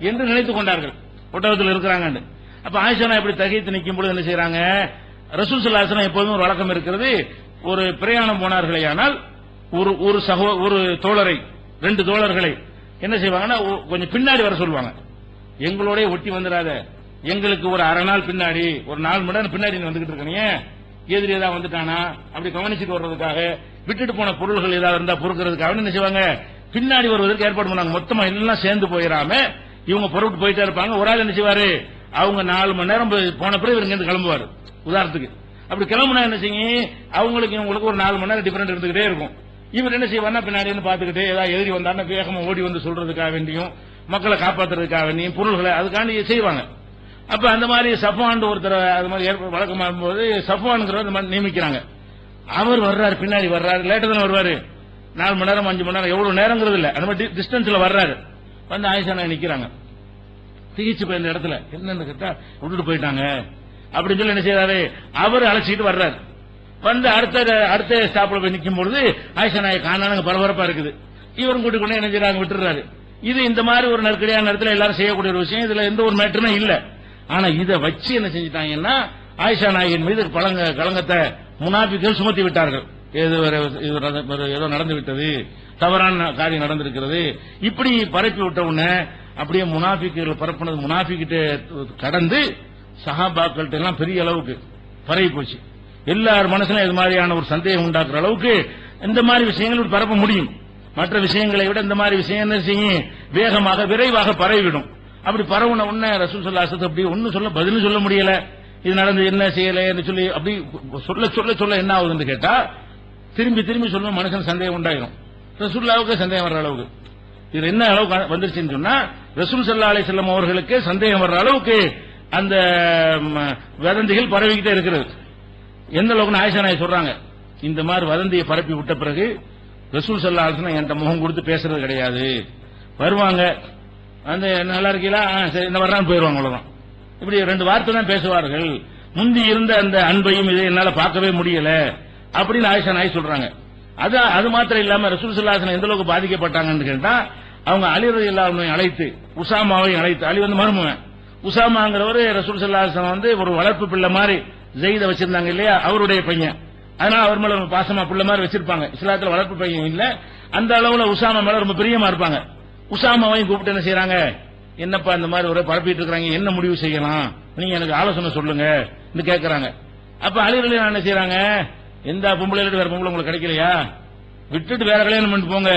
என்று நினைத்துக் கொண்டார்கள், ஒட்டகத்தில் இருக்கிறாங்க. அப்ப ஆயிஷா நாயகி இப்படி தகைத்து நிற்கும் பொழுது என்ன செய்யறாங்க, ரசூல் ஸல்லல்லாஹு அலைஹி வஸல்லம் எப்போதும் ஒரு வழக்கம் இருக்கிறது, ஒரு பிரயாணம் போனார்களேயானால் ஒரு தோழரை 2 தோழர்களை என்ன செய்வாங்கன்னா கொஞ்சம் பின்னாடி வர சொல்லுவாங்க. எங்களோட ஒட்டி வந்துடாத, எங்களுக்கு ஒரு அரை நாள் பின்னாடி, ஒரு 4 மணி நேரம் பின்னாடி வந்துகிட்டு இருக்கீங்க, எதிரி ஏதாவது வந்துட்டானா அப்படி கவனிச்சுட்டு வர்றதுக்காக, விட்டுட்டு போன பொருள்கள் ஏதாவது இருந்தா பொறுக்கிறதுக்காக என்ன செய்வாங்க, பின்னாடி வருவதற்கு ஏற்பாடு பண்ணாங்க. மொத்தமா எல்லாம் சேர்ந்து போயிடாம இவங்க பொறுப்பு போயிட்டே இருப்பாங்க. ஒரு ஆள் என்ன செய்வாரு, அவங்க 4 மணி நேரம் போன பிறகு இவங்க இருந்து கிளம்புவாரு. உதாரணத்துக்கு அப்படி கிளம்புனா என்ன செய்யும், அவங்களுக்கு இவங்களுக்கு ஒரு 4 மணி நேரம் டிஃபரெண்ட் இருந்துகிட்டே இருக்கும். இவர் என்ன செய்வார்னா பின்னாடி பாத்துக்கிட்டு ஏதாவது எதிரி வந்தாருன்னா வேகமா ஓடி வந்து சொல்றதுக்காக வேண்டியும், மக்களை காப்பாற்றுறதுக்காக வேண்டியும், பொருள்களை அதுக்காண்டி செய்வாங்க. அப்ப அந்த மாதிரி சஃப்வான் ஒருத்தர் அது மாதிரி வழக்கமா போது சஃப்வான்ங்கிறவர் அந்த மாதிரி நியமிக்கிறாங்க. அவர் வர்றாரு, பின்னாடி வர்றாரு, லேட்டா தானே வருவாரு, 4 மணி நேரம் 5 மணி நேரம் எவ்வளவு நேரங்கிறது இல்ல, அந்த மாதிரி டிஸ்டன்ஸ்ல வர்றாரு. வந்து ஆயிஷா நாயகி நிக்கிறாங்க, திகிச்சு போய் இந்த இடத்துல என்னன்னு கேட்டா விட்டுட்டு போயிட்டாங்க அப்படின்னு சொல்லி என்ன செய்யறாரு, அவர் அழைச்சிட்டு வர்றாரு. வந்து அடுத்த ஸ்டாப்ல போய் நிக்கும் பொழுது ஆயிஷா நாயகி காணாங்க, பரபரப்பா இருக்குது. இவரும் கூட்டிக் கொண்டு என்ன செய்யறாங்க, விட்டுறாரு. இது இந்த மாதிரி ஒரு நெருக்கடியான நேரத்தில் எல்லாரும் செய்யக்கூடிய ஒரு விஷயம், இதுல எந்த ஒரு மேட்டருமே இல்ல. ஆனா இதை வச்சு என்ன செஞ்சிட்டாங்கன்னா, ஆயிஷா நாயகின் மீது களங்கத்தை முனாபிக்கள் சுமத்தி விட்டார்கள். ஏதோ நடந்து விட்டது, தவறான காரியம் நடந்திருக்கிறது, இப்படி பரப்பி விட்ட உடனே அப்படியே முனாபிக்கள் பரப்புனது முனாபிக்கிட்ட கடந்து சஹாபாக்கள்கிட்ட எல்லாம் பெரிய அளவுக்கு பரவி போச்சு. எல்லார் மனசுல இது மாதிரியான ஒரு சந்தேகம் உண்டாக்குற அளவுக்கு இந்த மாதிரி விஷயங்கள் பரப்ப முடியும். மற்ற விஷயங்களை விட இந்த மாதிரி விஷயம் என்ன செய்யும், வேகமாக விரைவாக பரவிவிடும். அப்படி பரவுன உடனே ரசூல் ஸல்லல்லாஹு அலைஹி வஸல்லம் அப்படி ஒன்னும் பதிலும் சொல்ல முடியல. இது நடந்து என்ன செய்யல என்று சொல்லி அப்படி சொல்ல என்ன ஆகுதுன்னு கேட்டா, திரும்பி சொல்லும் மனுஷன் சந்தேகம் உண்டாயிரும். ரசூலுல்லாஹ்வுக்கு சந்தேகம் வர்ற அளவுக்கு இது என்ன அளவுக்கு வந்துருச்சுன்னு சொன்னா, ரசூல் ஸல்லல்லாஹு அலைஹி வஸல்லம் அவர்களுக்கு சந்தேகம் வர்ற அளவுக்கு அந்த வதந்திகள் பரவிக்கிட்டே இருக்கிறது. எந்த அளவுக்கு ஆயிஷா நாயகி சொல்றாங்க, இந்த மாதிரி வதந்தியை பரப்பி விட்ட பிறகு ரசூல் ஸல்லல்லாஹு அலைஹி வஸல்லம் என்கிட்ட முகம் கொடுத்து பேசுறது கிடையாது. வருவாங்க, அந்த நல்லா இருக்கீங்களா, சரி இந்த வர்றான்னு போயிருவாங்க, அவ்வளவுதான். இப்படி 2 வார்த்தை தான் பேசுவார்கள். முந்தி இருந்த அந்த அன்பையும் இதை என்னால பார்க்கவே முடியல அப்படின்னு ஆயிஷா நாயகி சொல்றாங்க. அது மாத்திரம் இல்லாம ரசூல் ஸல்லல்லாஹு அலைஹி வஸல்லம் எந்த அளவுக்கு பாதிக்கப்பட்டாங்கன்னு கேட்டா, அவங்க அலி ரலியல்லாஹு அன்ஹு அழைத்து, உசாமாவை அழைத்து, அலி வந்து மருமகன், உசாமாங்கிறவர் ரசூல் ஸல்லல்லாஹு அலைஹி வஸல்லம் வந்து ஒரு வளர்ப்பு பிள்ளை மாதிரி ஜெயித வச்சிருந்தாங்க இல்லையா, அவருடைய பையன். அதனால அவர் மேல பாசமா பிள்ளை மாதிரி வச்சிருப்பாங்க. இஸ்லாத்துல வளர்ப்பு பையன் இல்ல, அந்த அளவுல உசாமா மேல ரொம்ப பிரியமா இருப்பாங்க. உசாமாவையும் கூப்பிட்டு என்ன செய்யறாங்க, என்னப்பா இந்த மாதிரி ஒரு பரப்பிட்டு இருக்காங்க, என்ன முடிவு செய்யலாம், நீங்க எனக்கு ஆலோசனை சொல்லுங்க கேட்கறாங்க. அப்ப அலி ரலியல்லாஹு அன்ஹு என்ன செய்யறாங்க, எந்த பொம்பளை வேற பொம்பளை உங்களுக்கு கிடைக்கலையா, விட்டுட்டு வேற கல்யாணம் பண்ணிட்டு போங்க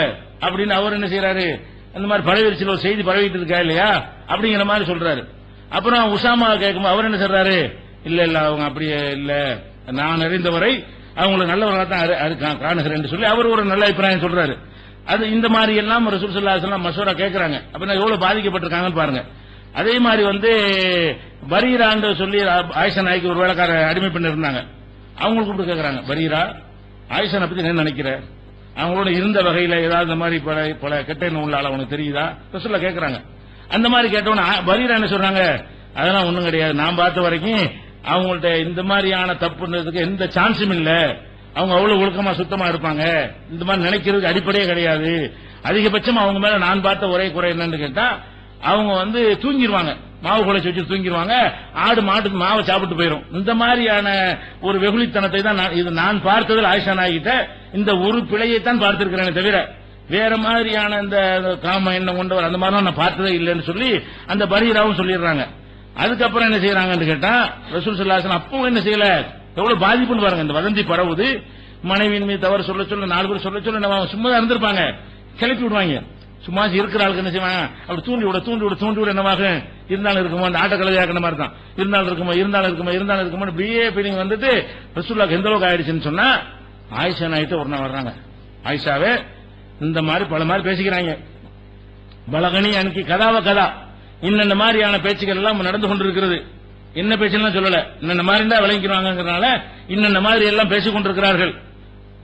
அப்படின்னு அவர் என்ன செய்யறாரு, அந்த மாதிரி பரவிச்சில ஒரு செய்தி பரவிட்டு இருக்கா இல்லையா அப்படிங்கிற மாதிரி சொல்றாரு. அப்புறம் உசாமா கேட்கும் அவர் என்ன சொல்றாரு, இல்ல அவங்க அப்படியே இல்ல, நான் அறிந்தவரை அவங்களுக்கு நல்லவர்களாக தான் காணுகிறேன் சொல்லி அவர் ஒரு நல்ல அபிப்பிராயம் சொல்றாரு. அது இந்த மாதிரி எல்லாம் ரசூல் ஸல்லல்லாஹு அலைஹி வஸல்லம் மஷூரா கேட்கறாங்க. அப்படின்னா எவ்வளவு பாதிக்கப்பட்டிருக்காங்கன்னு பாருங்க. அதே மாதிரி வந்து பரீரான்னு சொல்லி ஆயிஷா நாயகி ஒரு வேலைக்கார அடிமை பண்ணி இருந்தாங்க. அவங்களுக்கு கூப்பிட்டு கேட்கறாங்க, பரீரா ஆயிஷா பத்தி என்ன நினைக்கிற, அவங்களோட இருந்த வகையில ஏதாவது இந்த மாதிரி பல கெட்ட எண்ணம் உள்ள ஆள உனக்கு தெரியுதா ரசூலுல்லாஹ் கேட்கறாங்க. அந்த மாதிரி கேட்டவன பரீரா என்ன சொல்றாங்க, அதெல்லாம் ஒண்ணும் கிடையாது, நான் பார்த்த வரைக்கும் அவங்கள்ட்ட இந்த மாதிரியான தப்புன்றதுக்கு எந்த சான்ஸும் இல்ல, அவங்க அவ்வளவு ஒழுக்கமா சுத்தமா இருப்பாங்க, இந்த மாதிரி நினைக்கிறதுக்கு அடிப்படையே கிடையாது. அதிகபட்சம் அவங்க மேல நான் பார்த்த ஒரே குறை என்னன்னு கேட்டா, அவங்க வந்து தூங்கிடுவாங்க, மாவு குழைச்சி வச்சு தூங்கிடுவாங்க, ஆடு மாட்டுக்கு மாவை சாப்பிட்டு போயிடும். இந்த மாதிரியான ஒரு வெகுளித்தனத்தை தான் இது நான் பார்த்ததில் ஆயிஷா நாயகிட்ட இந்த ஒரு பிழையைத்தான் பார்த்திருக்கிறேனே தவிர வேற மாதிரியான இந்த காம எண்ணம் கொண்டவர் அந்த மாதிரி நான் பார்த்ததே இல்லைன்னு சொல்லி அந்த பரீராவும் சொல்லிடுறாங்க. அதுக்கப்புறம் என்ன செய்யறாங்கன்னு கேட்டா, ரசூல் ஸல்லல்லாஹு அலைஹி வஸல்லம் அப்பவும் என்ன செய்யல, எவ்வளவு பாதிப்புன்னு பாருங்க. இந்த வதந்தி பரவுது, மனைவியின் மீது தவறு சொல்ல 4 பேர் சொல்ல நம்ம சும்மா தான் இருந்திருப்பாங்க, கிளப்பி விடுவாங்க, சும்மா இருக்கிற ஆளுக்கு என்ன செய்வாங்க, அப்படி தூண்டி விட என்னவாக இருந்தாலும் இருக்குமோ, அந்த ஆட்டக்கலையாக்கின மாதிரி தான், இருந்தாலும் இருக்குமோ இப்படியே ஃபீலிங் வந்துட்டு ரசூலுல்லாஹ்க்கு எந்த அளவுக்கு ஆயிடுச்சுன்னு சொன்னா, ஆயிஷா நாயிட்ட ஒரு நாள் வர்றாங்க. ஆயிஷாவே இந்த மாதிரி பல மாதிரி பேசிக்கிறாங்க, பலகனி அன்னைக்கு கதா இன்னென்ன மாதிரியான பேச்சுக்கள் எல்லாம் நடந்து கொண்டிருக்கிறது. என்ன பேச்சுலாம் சொல்லல, இன்னென்ன மாதிரி தான் விளங்கிக்கிறாங்கிறதுனால இன்னென்ன மாதிரி எல்லாம் பேசிக் கொண்டிருக்கிறார்கள்.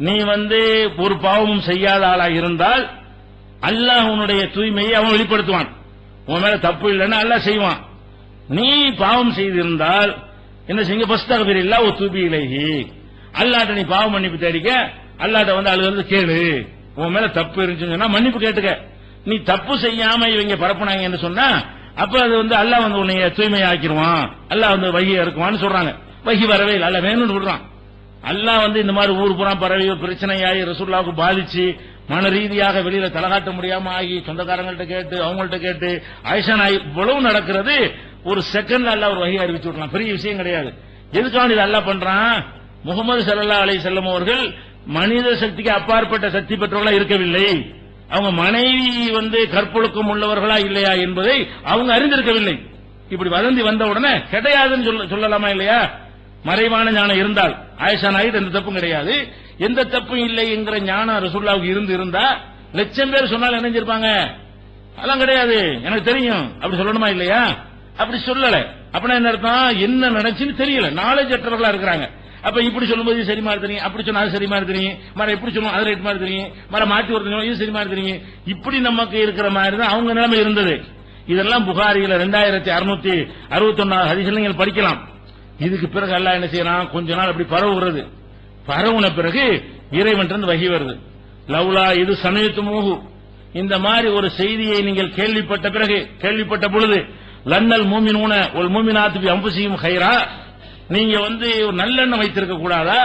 நீ ஒரு பாவமும் செய்யாத ஆளா இருந்தால் அல்லாஹ் உன்னுடைய தூய்மையை அவன் வெளிப்படுத்துவான். உன் மேல தப்பு இல்லைன்னா அல்லாஹ் செய்வான். நீ பாவம் செய்திருந்தால் என்ன செய்ய, ஃபஸ்தக்ஃபிரில்லாஹ் வ தூபி இலைஹி, அல்லாஹ்ட்ட நீ பாவம் மன்னிப்பு தேடிக்க, அல்லாஹ்ட்ட அழுது கேளு. உன் மேல தப்பு இருந்துச்சுன்னு சொன்னா மன்னிப்பு கேட்டுக்க. நீ தப்பு செய்யாம இவங்க பரப்புனாங்கன்னு சொன்னா அப்ப அது அல்லாஹ் உன்னை தூய்மையாக்கிடுவான், அல்லாஹ் வகி இருக்குவான்னு சொல்றாங்க. வகி வரவே இல்லை, அல்லாஹ் வேணும்னு சொல்றான். அல்லாஹ் இந்த மாதிரி ஊர் புறம் பரவி ஒரு பிரச்சனையாகி ரசூலுல்லாஹ்வுக்கு பாதிச்சு மன ரீதியாக வெளியில தலகாட்ட முடியாம ஆகி சொந்தக்காரங்கள்ட்ட கேட்டு அவங்கள்ட்ட கேட்டு ஆயிஷா நாய் இவ்வளவு நடக்கிறது. ஒரு செகண்ட்ல அல்லாஹ் ஒரு வகி அறிவிச்சு விடலாம், பெரிய விஷயம் கிடையாது. எதுக்காக இது அல்லாஹ் பண்றான்? முகமது ஸல்லல்லாஹு அலைஹி வஸல்லம் அவர்கள் மனித சக்திக்கு அப்பாற்பட்ட சக்தி பெற்றவர்களா இருக்கவில்லை. அவங்க மனைவி கற்பொழுக்கம் உள்ளவர்களா இல்லையா என்பதை அவங்க அறிந்திருக்கவில்லை. இப்படி வதந்தி வந்த உடனே கிடையாதுன்னு சொல்லலாமா இல்லையா? மறைவான ஞானம் இருந்தால் ஆயிஷா நாயிட்டு எந்த தப்பும் கிடையாது, எந்த தப்பும் இல்லை என்கிற ஞானம் ரசூலுல்லாஹ்வுக்கு இருந்தா லட்சம் பேர் சொன்னாலும் நினைஞ்சிருப்பாங்க. அதெல்லாம் கிடையாது, எனக்கு தெரியும் அப்படி சொல்லணுமா இல்லையா? அப்படி சொல்லல. அப்படின்னா என்ன அர்த்தம்? என்ன நடந்துச்சுன்னு தெரியல, நாலேஜ் அற்றவர்களா இருக்கிறாங்க. அப்ப இப்படி சொல்லும்போது சரி மாதிரி தெரியும், அப்படி சொன்னா அது சரி மாதிரி தெரியும், மர எப்படி சொல்லுவோம் அது ரைட் மாதிரி தெரியும், மர மாற்றி ஒருத்தர் இது சரி மாதிரி தெரியும். இப்படி நமக்கு இருக்கிற மாதிரி தான் அவங்க நிலைமை இருந்தது. இதெல்லாம் புகாரியில 2661 ஹதீஸ்ல நீங்கள் படிக்கலாம். இதுக்கு பிறகு அல்லாஹ் என்ன செய்யறான்? கொஞ்ச நாள் அப்படி பரவுகிறது. பரவுன பிறகு இறைவன் வகி வருது. லவ்லா இது சமயத்துமூஹு, இந்த மாதிரி ஒரு செய்தியை நீங்கள் கேள்விப்பட்ட பொழுது லன்னல் மூமினூன வல் மூமினாத்து பி அன்ஃபுஸிஹிம் கைரா, நீங்க ஒரு நல்லெண்ணம் வைத்திருக்க கூடாதா?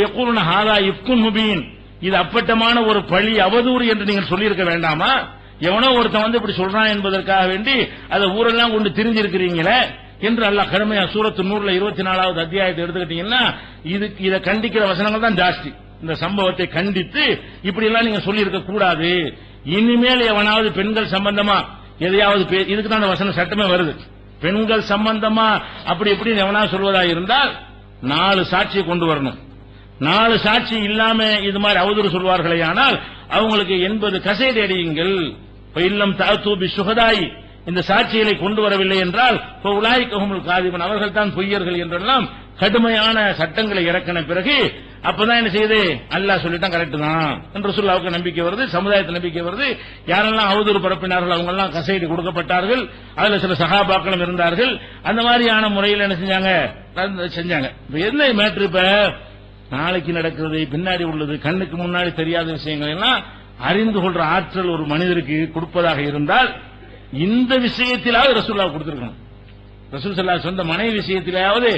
யகூலுன ஹாதா இஃப்குன் முபீன், இது அப்பட்டமான ஒரு பழி அவதூறு என்று நீங்கள் சொல்லியிருக்க வேண்டாமா? எவனோ ஒருத்தன் இப்படி சொல்றான் என்பதற்காக வேண்டி அதை ஊரெல்லாம் கொண்டு திரிஞ்சிருக்கிறீங்களே என்று அல்லாஹ் கடுமையா சூரத்து நூர்ல 24வது அத்தியாயத்தை எடுத்துக்கிட்டீங்கன்னா இதை கண்டிக்கிற வசனங்கள் தான் ஜாஸ்தி. இந்த சம்பவத்தை கண்டித்து இப்படி எல்லாம் நீங்க சொல்லி இருக்க கூடாது. இனிமேல் எவனாவது பெண்கள் சம்பந்தமா எதையாவது இதுக்கு தான் அந்த வசன சட்டமே வருது. பெண்கள் சம்பந்தமா அப்படி எப்படி எவனாவது சொல்வதா இருந்தால் 4 சாட்சியை கொண்டு வரணும். 4 சாட்சி இல்லாம இது மாதிரி அவதூறு சொல்வார்களே ஆனால் அவங்களுக்கு 80 கசையடி அடியுங்கள். இல்லம் தாத்தூபி சுகதாயி, இந்த சாட்சிகளை கொண்டு வரவில்லை என்றால் உலாய்கஹுமுல் காதிபன், அவர்கள் தான் பொய்யர்கள் என்றெல்லாம் கடுமையான சட்டங்களை இறக்கின பிறகு அப்பதான் என்ன செய்யுது? அல்லாஹ் சொல்லிட்டான் கரெக்ட் தான் என்று ரசூலுல்லாஹ்வுக்கு நம்பிக்கை வருது, சமுதாயத்தில் நம்பிக்கை வருது. யாரெல்லாம் அவதூறு பரப்பினார்கள் அவங்க எல்லாம் கசையடி கொடுக்கப்பட்டார்கள். அதுல சில சகாபாக்களும் இருந்தார்கள். அந்த மாதிரியான முறையில் என்ன செஞ்சாங்க. என்ன மேட்ரு? இப்ப நாளைக்கு நடக்கிறது, பின்னாடி உள்ளது, கண்ணுக்கு முன்னாடி தெரியாத விஷயங்கள் எல்லாம் அறிந்து கொள்ற ஆற்றல் ஒரு மனிதருக்கு கொடுப்பதாக இருந்தால் இந்த விஷயத்திலாவது ரசூலுல்லாஹ் கொடுத்திருக்கணும். ரசூல் ஸல்லல்லாஹு சொந்த மனைவி விஷயத்திலாவது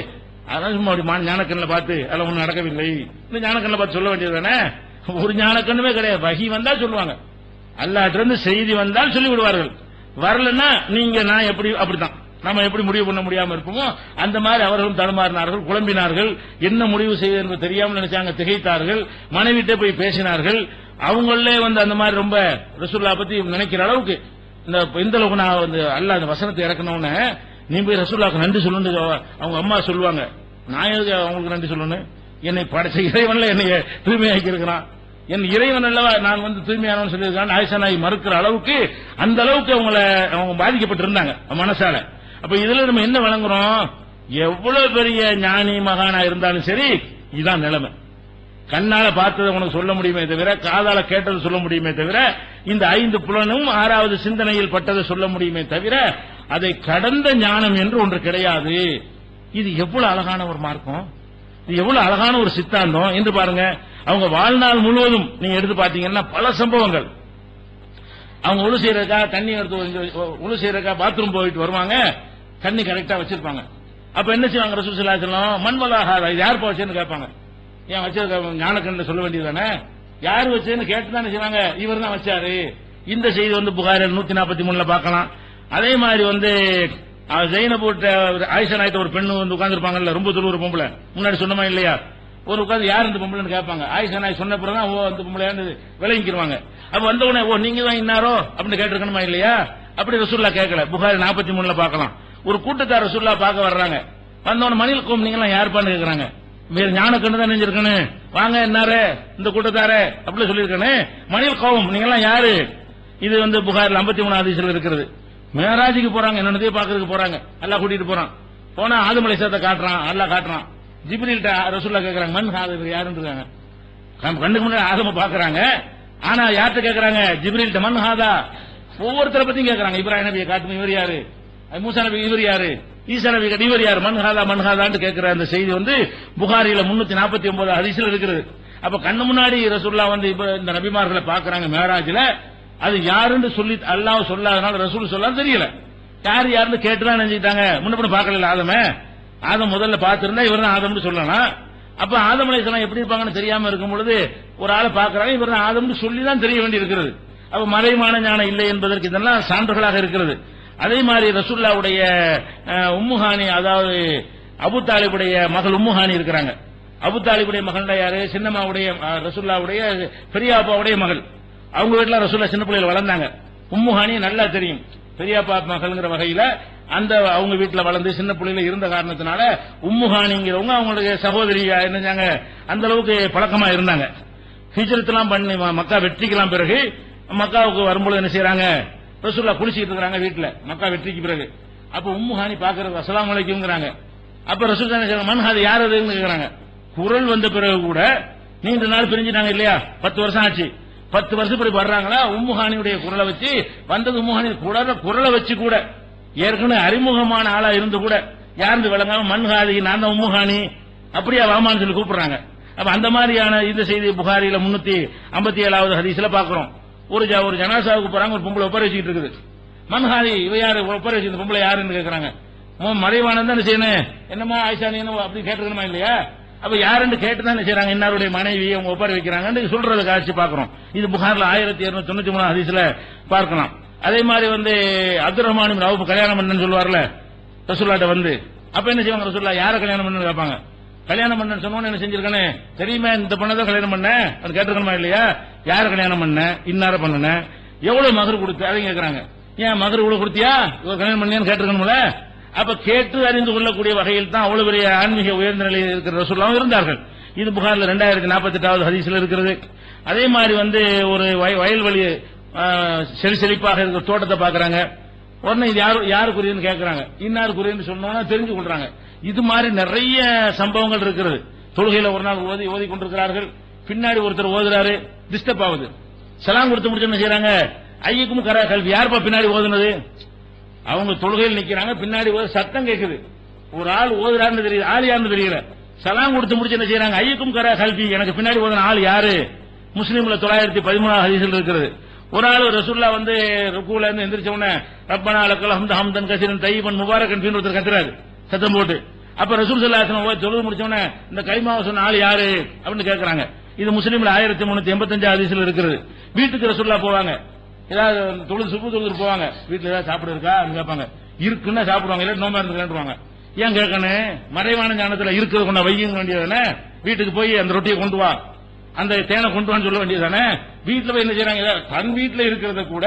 அதான் ஞானக்கண்ணில் பார்த்து அதெல்லாம் ஒன்றும் நடக்கவில்லை, இந்த ஞானக்கண்ணில் பார்த்து சொல்ல வேண்டியது தானே. ஒரு ஞானக்கண்ணுமே கிடையாது. வஹி வந்தா சொல்லுவாங்க, அல்லாஹ்ட்ட இருந்து செய்தி வந்தால் சொல்லி விடுவார்கள். வரலன்னா நீங்க நான் எப்படி அப்படித்தான் நாம எப்படி முடிவு பண்ண முடியாம இருப்போமோ அந்த மாதிரி அவர்களும் தடுமாறினார்கள், குழம்பினார்கள். என்ன முடிவு செய்வது என்று தெரியாமல் நினைச்சாங்க, திகைத்தார்கள். மனைவிட்டே போய் பேசினார்கள். அவங்களே அந்த மாதிரி ரொம்ப ரசூலுல்லாஹ் பத்தி நினைக்கிற அளவுக்கு இந்த அளவுக்கு நான் அல்லாஹ் அந்த வசனத்தை இறக்கணும்னு நீ போய் ரசூலுல்லாஹ்க்கு நன்றி சொல்லணும் அவங்க அம்மா சொல்லுவாங்க. நான் எதுக்கு அவங்களுக்கு நன்றி சொல்லணும்? என்னை படைச்ச இறைவன்ல என்னை தூய்மையாக்கி இருக்கிறான், என் இறைவன் அல்லவா நான் தூய்மையானவன் சொல்லியிருக்கான். ஆயிஷா நாய் மறுக்கிற அளவுக்கு அந்த அளவுக்கு அவங்க பாதிக்கப்பட்டிருந்தாங்க மனசால. அப்ப இதுல நம்ம என்ன வழங்குறோம்? எவ்வளவு பெரிய ஞானி மகானா இருந்தாலும் சரி இதுதான் நிலைமை. கண்ணால பார்த்ததை உனக்கு சொல்ல முடியுமே தவிர, காதால கேட்டதை சொல்ல முடியுமே தவிர, இந்த 5 புலனும் 6வது சிந்தனையில் பட்டதை சொல்ல முடியுமே தவிர அதை கடந்த ஞானம் என்று ஒன்று கிடையாது. இது எவ்வளவு அழகான ஒரு மார்க்கம், இது எவ்வளவு அழகான ஒரு சித்தாந்தம் என்று பாருங்க. அவங்க வாழ்நாள் முழுவதும் நீங்க எடுத்து பாத்தீங்கன்னா பல சம்பவங்கள். அவங்க உழு செய்யறதுக்கா தண்ணி எடுத்து உழு செய்யறதுக்கா பாத்ரூம் போயிட்டு வருவாங்க, தண்ணி கரெக்டா வச்சிருப்பாங்க. அப்ப என்ன செய்வாங்க? ரசூல் ஸல்லல்லாஹு அலைஹி வஸல்லம் மன்வலாஹாதா, இது யார் வச்சேன்னு கேட்பாங்க. ஏன் வச்சிருக்க ஞானக்கண்ண சொல்ல வேண்டியது தானே, யார் வச்சேன்னு கேட்டு தானே செய்வாங்க. இவர் தான் வச்சாரு. இந்த செய்தி புகாரி 143ல பார்க்கலாம். அதே மாதிரி ஜெயினபு ஆயிஷா நாயிட்ட ஒரு பெண்ணு உட்கார்ந்துருப்பாங்கல்ல, ரொம்ப தொழுவுற பொம்பளை, முன்னாடி சொன்னமா இல்லையா? ஒரு உட்கார்ந்து யார் இந்த பொம்பளைன்னு கேட்பாங்க. ஆயிஷா நாய் சொன்ன பிறகு ஓ அந்த பொம்பளையான்னு விளங்கிக்கிடுவாங்க. அப்ப வந்த உடனே ஓ நீங்க தான் இன்னாரோ அப்படின்னு கேட்டிருக்கணுமா இல்லையா? அப்படி ரசூல்லா கேட்கல. புகாரி 43 பார்க்கலாம். ஒரு கூட்டத்தார் ரசூல்லா பார்க்க வர்றாங்க. வந்தவன மணில் கோம் நீங்க எல்லாம் யாருப்பான்னு கேட்கறாங்க. வேறு ஞானக்கண்ணு தான் நெஞ்சிருக்கணும், வாங்க என்னாரு இந்த கூட்டத்தாரு அப்படி சொல்லியிருக்கணும். மணில் கோவம் நீங்க எல்லாம் யாரு? இது புகாரி 53 ஹதீஸ்ல இருக்கிறது. மேராஜுக்கு போறாங்க, என்னென்னதே பாக்குறதுக்கு போறாங்க. அல்லாஹ் கூட்டிட்டு போறான். போனா ஆதம் அலைஹிஸ்ஸலாத்தை காட்டுறான், அல்லாஹ் காட்டுறான். ஜிப்ரீல்ட்ட ரசூலுல்லாஹ் கேக்குறாங்க மன் ஹாதா, யாருன்னு இருக்காங்க. கண்ணுக்கு முன்னாடி ஆதம பாக்குறாங்க. ஆனா யார்கிட்ட கேக்குறாங்க? ஜிப்ரீல்ட்ட மன் ஹாதா. ஒவ்வொருத்தரை பத்தியும் கேக்குறாங்க. இப்ராஹிம் நபியை காட்டும், இவர் யாரு? மூசா நபி இவர் யாரு? ஈசா நபி இவர் யாரு? மன்ஹாதா மன்ஹாதான்னு கேட்கிற அந்த செய்தி புகாரில 349 ஹதீஸ்ல இருக்கிறது. அப்ப கண்ணு முன்னாடி ரசூலுல்லாஹ் இப்ப இந்த நபிமார்களை பாக்குறாங்க மேராஜ்ல. அது யாருன்னு சொல்லி அல்லாஹ் சொல்லாதனால ரசூல் சொல்லாத தெரியல. யாரு யாருன்னு கேட்டுதான் நினைச்சிட்டாங்க. முன்ன பார்க்கல ஆதம் முதல்ல பார்த்திருந்தா இவர் தான் ஆதம்னு சொல்லலாம். அப்ப ஆதம் அலைஹிஸ்ஸலாம் எப்படி இருப்பாங்கன்னு தெரியாம இருக்கும் பொழுது ஒரு ஆளை பாக்குறாங்க, இவர் தான் ஆதம்னு சொல்லிதான் தெரிய வேண்டி இருக்கிறது. அப்ப மறைமான ஞானம் இல்லை என்பதற்கு இதெல்லாம் சான்றுகளாக இருக்கிறது. அதே மாதிரி ரசூலுல்லாஹ்வுடைய உம்முஹானி, அதாவது அபு தாலிபுடைய மகள் உம்முஹானி இருக்கிறாங்க. அபு தாலிபுடைய மகள் யாரு? சின்னம்மாவுடைய ரசூலுல்லாஹ்வுடைய பெரியாப்பாவுடைய மகள். அவங்க வீட்டுல ரசூலுல்லாஹ் சின்ன பிள்ளைகள் வளர்ந்தாங்க. உம்முஹானி நல்லா தெரியும், பெரியாப்பா மகள்ங்கிற வகையில அந்த அவங்க வீட்டுல வளர்ந்து சின்ன பிள்ளைல இருந்த காரணத்தினால உம்முஹானிங்கிறவங்க அவங்களுடைய சகோதரி என்னஞ்சாங்க அந்த அளவுக்கு பழக்கமா இருந்தாங்க. ஹிஜ்ரத்லாம் பண்ணி மக்கா வெற்றிக்கலாம் பிறகு மக்காவுக்கு வரும்போது என்ன செய்யறாங்க? ரசூலுல்லாஹ் குளிச்சிட்டு இருக்காங்க வீட்டுல மக்கா வெற்றிக்கு பிறகு. அப்ப உம்முஹானி பாக்குறது அஸ்ஸலாமு அலைக்கும்ங்கறாங்க. அப்ப ரசூலுல்லாஹ் என்ன செய்றாங்க? மன்ஹாது யார் அதுன்னு கேக்குறாங்க. குரல் வந்த பிறகு கூட நீண்ட நாள் பிரிஞ்சிட்டாங்க இல்லையா? 10 வருஷம் ஆச்சு. 10 வருஷம் இப்படி வர்றாங்களா? உம்முஹானியுடைய குரலை வச்சு வந்தது. உம்முஹானி குரலை வச்சு கூட ஏற்கனவே அறிமுகமான ஆளா இருந்து கூட யாருந்து விளங்காம மன்ஹாதி நான் தான் உம்முஹானி அப்படியே வாமான்னு சொல்லி கூப்பிடுறாங்க. அப்ப அந்த மாதிரியான இந்த செய்தி புகாரில 357வது ஹதீஸ்ல பாக்குறோம். ஒரு ஜனாசாவுக்கு போறாங்க, ஒரு பொம்பளை ஒப்பரை வச்சுக்கிட்டு இருக்குது. மன்ஹாதி இவ யாரு? ஒப்பரை வச்சு இந்த பொம்பளை யாருன்னு கேக்குறாங்க. மறைவானது தான் செய்யணும். என்னமா ஆயிஷா நீ அப்படி கேட்டுக்கணுமா இல்லையா? அப்ப யாருன்னு கேட்டுதான் செய்யறாங்க. இன்னாருடைய மனைவி அவங்க ஒப்பரை வைக்கிறாங்க சொல்றத காட்சி பாக்குறோம். இது புகார்ல 1293 ஹதீஸ்ல பார்க்கலாம். அதே மாதிரி அப்துல் ரஹ்மான் இப்னு அவுஃப் கல்யாணம் பண்ணன்னு சொல்லுவார்ல ரசூலுல்லாஹ்ட்ட அப்ப என்ன செய்வாங்க? ரசூலுல்லாஹ் யாரை கல்யாணம் பண்ணு கேட்பாங்க. கல்யாணம் பண்ணன்னு சொன்னோன்னு என்ன செஞ்சிருக்கானே தெரியுமா? இந்த பொண்ணதான் கல்யாணம் பண்ண அது கேட்டுக்கணுமா இல்லையா? யார கல்யாணம் பண்ண, இன்னார பண்ணன, எவ்வளவு மகர் கொடுத்து அதையும் கேட்கறாங்க. ஏன் மகர் இவ்வளவு கொடுத்தியா, இவர் கல்யாணம் பண்ணியான்னு கேட்டுக்கணும்ல. அப்ப கேட்டு அறிந்து கொள்ளக்கூடிய வகையில் தான் அவ்வளவு பெரிய ஆன்மீக உயர்ந்த நிலையில் இருக்கிற ரசூலுல்லாஹ் இருந்தார்கள். இது புகார்ல 2048வது ஹதீஸ்ல இருக்கிறது. அதே மாதிரி ஒரு வயல்வெளி செழிப்பாக இருக்கிற தோட்டத்தை பாக்குறாங்க. உடனே இது யாருக்குரியன்னு கேட்கறாங்க. இன்னாருக்குரியன்னு சொன்னோம்னா தெரிஞ்சு கொள்றாங்க. இது மாதிரி நிறைய சம்பவங்கள் இருக்கிறது. தொழுகையில ஒரு நாள் ஓதி கொண்டிருக்கிறார்கள். பின்னாடி ஒருத்தர் ஓதுறாரு, டிஸ்டர்ப் ஆகுது. சலாம் கொடுத்து முடிச்சு என்ன செய்யறாங்க? ஐயக்கும் கரா கல்வி யாருப்பா பின்னாடி ஓதுனது? அவங்க தொழுகையில் நிக்கிறாங்க, பின்னாடி சத்தம் கேட்குது. ஒரு ஆள் ஓதுறாருன்னு தெரியுது, ஆள் யாருன்னு தெரியல. சலாம் கொடுத்து முடிச்சு என்ன செய்யறாங்க? ஐயக்கும் கரா கல்வி, எனக்கு பின்னாடி ஓதுன ஆள் யாரு? முஸ்லீம்ல 913 ஹதீஸ்ல இருக்கிறது. ஒரு ஆள் ரசூலுல்லாஹ் ருக்குல இருந்து எந்திரிச்ச உடனே ரப்பனா லக்கல் ஹம்து ஹம்தன் கஸீரன் தய்யிபன் முபாரக்கன் ஃபீன்னு ஒருத்தர் கத்துறாரு சத்தம் போட்டு. அப்ப ரசூல் ஸல்லல்லாஹு அலைஹி வஸல்லம் தொழுது முடிச்ச உடனே இந்த கைமாவை சொன்ன ஆள் யாரு அப்படின்னு கேட்கறாங்க. இது முஸ்லீம்ல 1385 ஹதீஸ்ல இருக்கிறது. வீட்டுக்கு ரசூலுல்லாஹ் போவாங்க, ஏதாவது சுபு தொழுது போவாங்க. வீட்டுல ஏதாவது சாப்பிட இருக்கா கேட்பாங்க. இருக்குன்னா சாப்பிடுவாங்க, இல்ல நோம்பா இருந்துருவாங்க. ஏன் கேட்கணும்? மறைவான ஞானத்துல இருக்கிறது கொண்ட வையுங்க வேண்டியதானே. வீட்டுக்கு போய் அந்த ரொட்டியை கொண்டு வா, அந்த தேனை கொண்டு வான்னு சொல்ல வேண்டியதானே. வீட்டுல போய் என்ன செய்யறாங்க? தன் வீட்டுல இருக்கிறத கூட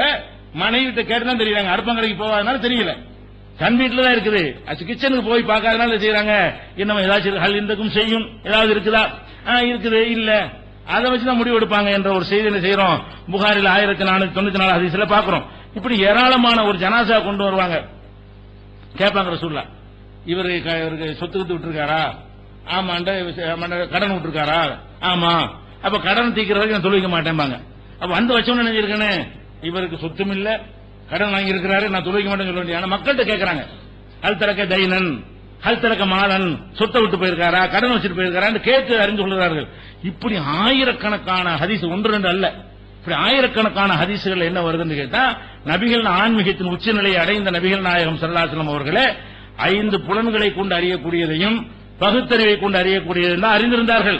மனைவிட்ட கேட்டுதான் தெரியுறாங்க. அடுப்பங்கரைக்கு போகாதனால தெரியல, தன் வீட்டுல தான் இருக்குது. கிச்சனுக்கு போய் பார்க்காதனால செய்யறாங்க. என்ன ஏதாச்சும் ஹல் இந்தக்கும் செய்யும் ஏதாவது இருக்குதா? இருக்குது இல்ல, அதை வச்சுதான் முடிவு எடுப்பாங்க என்ற ஒரு செய்தி என்ன செய்யறோம்? புகாரில் 1494 ஹதீஸ்ல பாக்குறோம். இப்படி ஏராளமான ஒரு ஜனாசா கொண்டு வருவாங்க. கேட்பாங்க ரசூலுல்லாஹ், இவருக்கு சொத்து விட்டுருக்காரா? ஆமா. கடன் விட்டுருக்காரா? ஆமா. அப்ப கடன் தீக்கிற வரைக்கும் நான் தொழுவிக்க மாட்டேன்பாங்க. அப்ப அந்த வச்சவன நினைச்சிருக்கேன்னு இவருக்கு சொத்தும் இல்ல, கடன் வாங்கி இருக்கிறாரு, நான் தொழுவிக்க மாட்டேன்னு சொல்ல வேண்டிய. ஆனா மக்கள்கிட்ட கேட்கறாங்க, ஹல் தரக்க தைனன், ஹல் தரக்க மாலன், சொத்தை விட்டு போயிருக்காரா, கடன் வச்சுட்டு போயிருக்காரா கேட்டு அறிந்து கொள்கிறார்கள். இப்படி ஆயிரக்கணக்கான ஹதீஸ், 1 2 அல்ல, இப்படி ஆயிரக்கணக்கான ஹதீசுகள் என்ன வருதுன்னு கேட்டா, நபிகள் ஆன்மீகத்தின் உச்சநிலையை அடைந்த நபிகள் நாயகம் ஸல்லல்லாஹு அலைஹி வஸல்லம் அவர்களே 5 புலன்களை கொண்டு அறியக்கூடியதையும் பகுத்தறிவை கொண்டு அறியக்கூடியதையும் தான் அறிந்திருந்தார்கள்.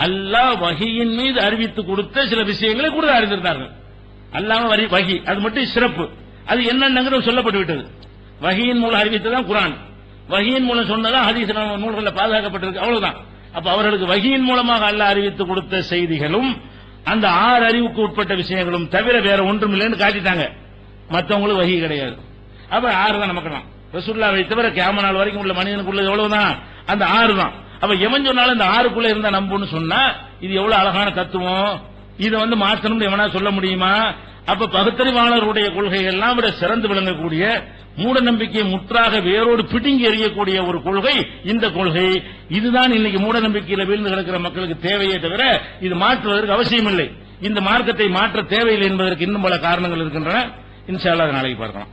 அல்லாஹ் வஹியின் மீது அறிவித்து கொடுத்த சில விஷயங்களை கூட அறிந்திருந்தார்கள். அல்லாஹ் வஹி அது மட்டும் சிறப்பு. அது என்னங்கிறது சொல்லப்பட்டு விட்டது. வஹியின் மூலம் அறிவித்ததான் குர்ஆன், வஹியின் மூலம் சொன்னதான் ஹதீஸ் நூல்களில் பாதுகாக்கப்பட்டிருக்கு. அவ்வளவுதான். அப்ப அவர்களுக்கு வஹியின் மூலமாக அல்லாஹ் அறிவித்து கொடுத்த செய்திகளும் அந்த 6 அறிவுக்கு உட்பட்ட விஷயங்களும் தவிர வேற ஒன்றும் இல்லைன்னு காட்டிட்டாங்க. மற்றவங்களுக்கு வஹி கிடையாது. அப்ப 6 தான் நமக்கு. ரசூலுல்லாஹை தவிர கியாமத் நாள் வரைக்கும் உள்ள மனிதனுக்குள்ள எவ்வளவுதான்? அந்த 6 தான். அப்ப எவன் சொன்னாலும் இந்த 6க்குள்ள இருந்தா நம்புன்னு சொன்னா இது எவ்வளவு அழகான தத்துவம். இதை மாற்றணும்னு எவனா சொல்ல முடியுமா? அப்ப பகுத்தறிவாளருடைய கொள்கைகள் எல்லாம் விட சிறந்து விளங்கக்கூடிய மூட நம்பிக்கையை முற்றாக வேரோடு பிடுங்கி எறியக்கூடிய ஒரு கொள்கை இந்த கொள்கை. இதுதான் இன்னைக்கு மூட நம்பிக்கையில வீழ்ந்து கிடக்கிற மக்களுக்கு தேவையே தவிர இது மாற்றுவதற்கு அவசியம் இல்லை. இந்த மார்க்கத்தை மாற்ற தேவையில்லை என்பதற்கு இன்னும் பல காரணங்கள் இருக்கின்றன. இன்ஷா அல்லாஹ் நாளைக்கு பார்க்கலாம்.